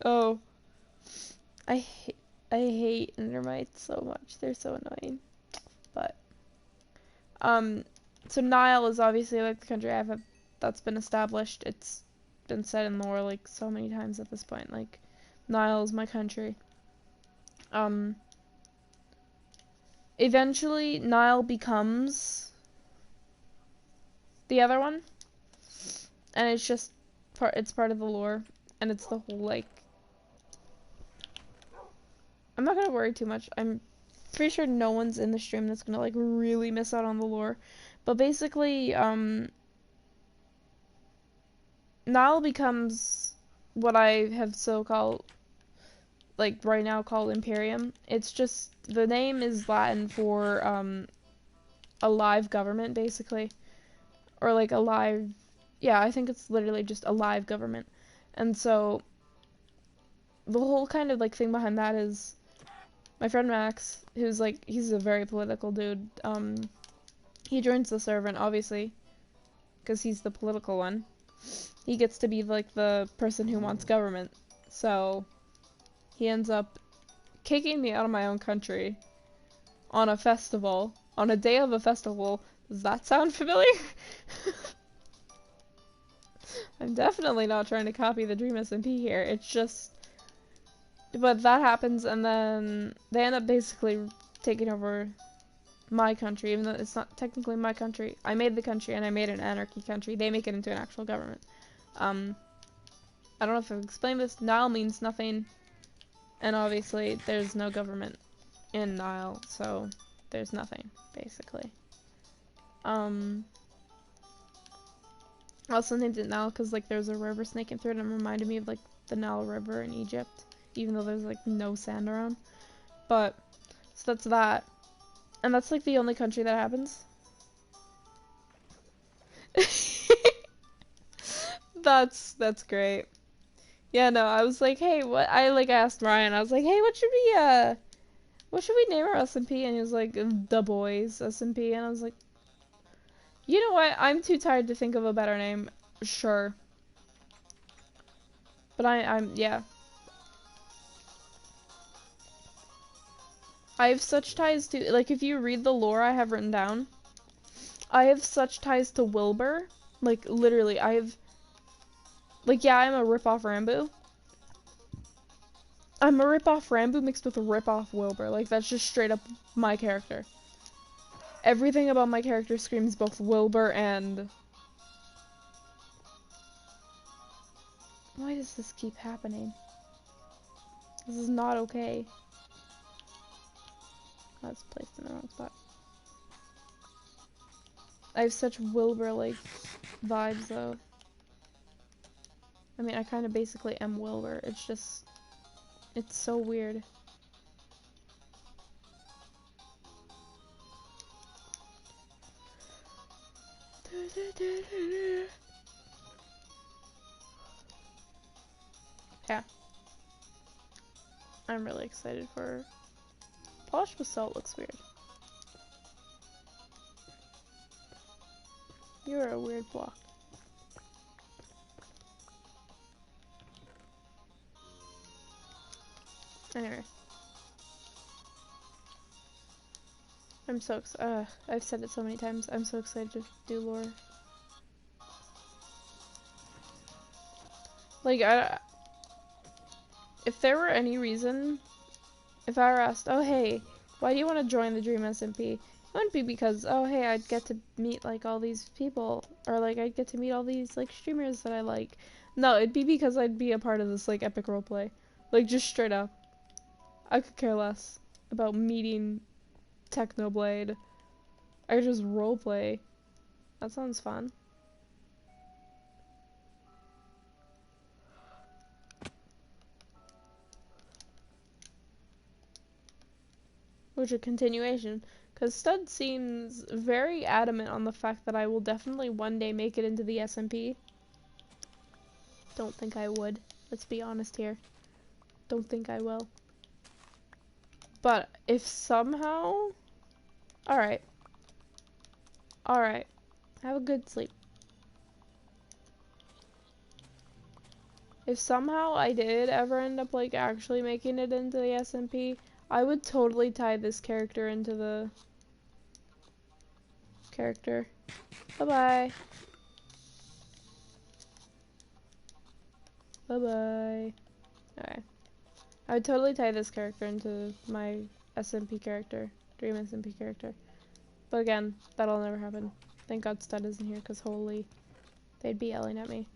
Oh. I hate Endermites so much. They're so annoying. But, so Nile is obviously like the country that's been established. It's been said in lore like so many times at this point. Like, Nile is my country. Eventually Nile becomes the other one. And it's just it's part of the lore. And it's the whole like... I'm not gonna worry too much. I'm pretty sure no one's in the stream that's gonna like really miss out on the lore. But basically, Nile becomes what I have like right now called Imperium. It's just, the name is Latin for a live government basically. Or like a live, yeah, I think it's literally just a live government. And so the whole kind of like thing behind that is my friend Max, who's like, he's a very political dude. He joins the server, and obviously, because he's the political one, he gets to be like the person who wants government. So he ends up kicking me out of my own country on a festival, on a day of a festival. Does that sound familiar? I'm definitely not trying to copy the Dream SMP here. It's just, but that happens, and then they end up basically taking over my country, even though it's not technically my country. I made the country, and I made an anarchy country. They make it into an actual government. I don't know if I've explained this. Nile means nothing, and obviously there's no government in Nile, so there's nothing, basically. I also named it Nile because, like, there's a river snaking through it, and it reminded me of, like, the Nile River in Egypt, even though there's, like, no sand around. But, so that's that. And that's, like, the only country that happens. That's great. Yeah, no, I was like, hey, what? I, like, asked Ryan, I was like, hey, what should we name our SMP? And he was like, The Boys SMP, and I was like, you know what? I'm too tired to think of a better name. Sure. But yeah. I have such ties to, like, if you read the lore I have written down, I have such ties to Wilbur. Like, literally, like, yeah, I'm a rip-off Rambo. I'm a rip-off Rambo mixed with a rip-off Wilbur. Like, that's just straight up my character. Everything about my character screams both Wilbur and... Why does this keep happening? This is not okay. That's placed in the wrong spot. I have such Wilbur-like vibes, though. I mean, I kind of basically am Wilbur. It's just... It's so weird. Yeah. I'm really excited for... Polished with salt looks weird. You're a weird block. Anyway. I'm so excited. I've said it so many times. I'm so excited to do lore. Like, if there were any reason, if I were asked, oh hey, why do you want to join the Dream SMP? It wouldn't be because, oh hey, I'd get to meet, like, all these people, or, like, I'd get to meet all these, like, streamers that I like. No, it'd be because I'd be a part of this, like, epic roleplay. Like, just straight up. I could care less about meeting Technoblade. I could just roleplay. That sounds fun. Which a continuation, because Stud seems very adamant on the fact that I will definitely one day make it into the SMP. Don't think I would. Let's be honest here. Don't think I will. But if somehow... Alright. Alright. Have a good sleep. If somehow I did ever end up, like, actually making it into the SMP, I would totally tie this character into the character. Bye-bye. Bye-bye. Okay. I would totally tie this character into my SMP character. Dream SMP character. But again, that'll never happen. Thank God Stud isn't here, because holy, they'd be yelling at me.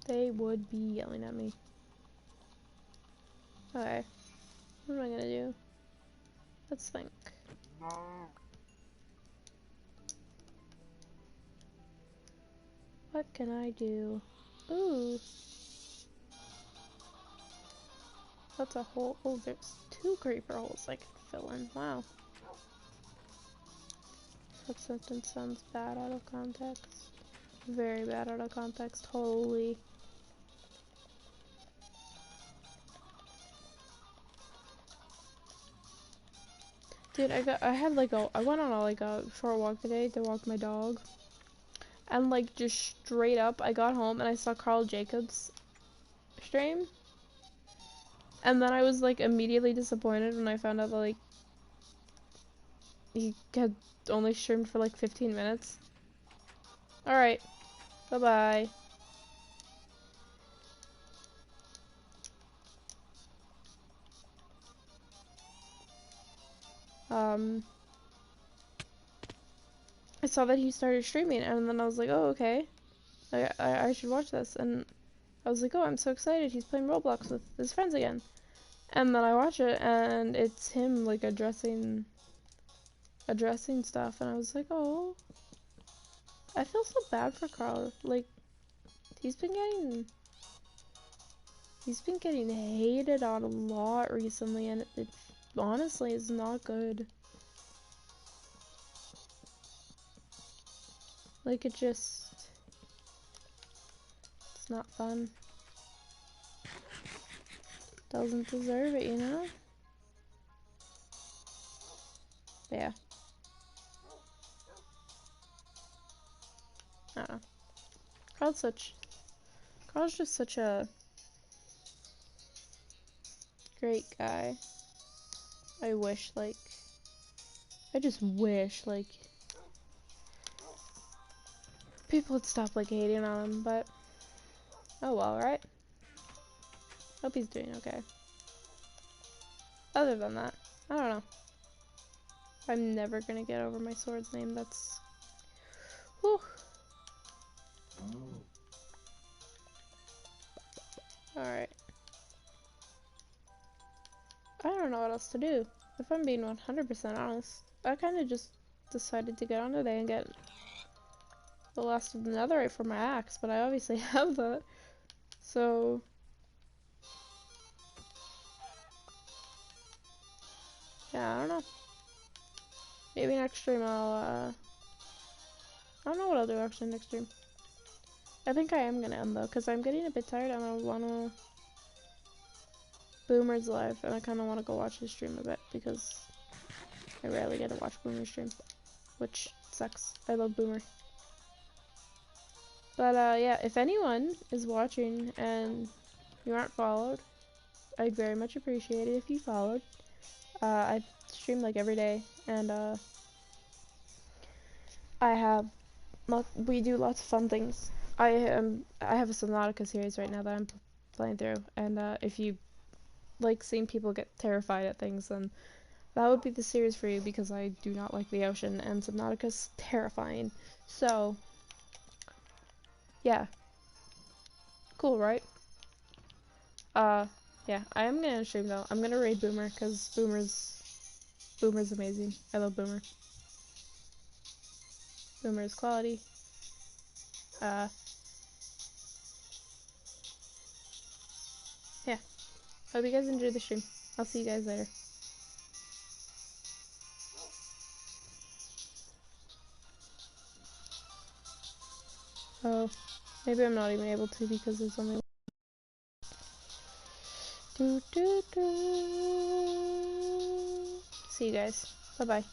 They would be yelling at me. Okay. What am I gonna do? Let's think. What can I do? Ooh. That's a hole. Oh, there's 2 creeper holes I can fill in. Wow. That sentence sounds bad out of context. Very bad out of context. Holy. Dude, I went on a short walk today to walk my dog. And like just straight up, I got home and I saw Carl Jacobs stream. And then I was like immediately disappointed when I found out that like he had only streamed for like 15 minutes. Alright, bye-bye. I saw that he started streaming and then I was like, oh, okay. I should watch this. And I was like, oh, I'm so excited. He's playing Roblox with his friends again. And then I watch it and it's him like addressing stuff and I was like, oh, I feel so bad for Carl. Like he's been getting hated on a lot recently and it honestly is not good. Like it's not fun. Doesn't deserve it, you know? But yeah. I don't know. Carl's just such a great guy. I just wish, like, people would stop, like, hating on him, but, oh well, right? Hope he's doing okay. Other than that, I don't know. I'm never gonna get over my sword's name, that's, whew. Alright. I don't know what else to do. If I'm being 100% honest, I kinda just decided to get on today and get the last of the Netherite for my axe, but I obviously have that. So, yeah, I don't know. Maybe next stream I don't know what I'll do actually next stream. I think I am gonna end though, because I'm getting a bit tired and I wanna... Boomer's live, and I kinda wanna go watch his stream a bit, because I rarely get to watch Boomer's stream, which sucks. I love Boomer. But, yeah, if anyone is watching and you aren't followed, I'd very much appreciate it if you followed. I stream like every day, and we do lots of fun things. I have a Subnautica series right now that I'm playing through, and if you like seeing people get terrified at things, then that would be the series for you, because I do not like the ocean, and Subnautica's terrifying. So, yeah. Cool, right? Yeah, I am gonna stream though. I'm gonna raid Boomer, because Boomer's amazing. I love Boomer. Boomer is quality. Yeah. Hope you guys enjoyed the stream. I'll see you guys later. Oh, maybe I'm not even able to because there's only... See you guys. Bye-bye.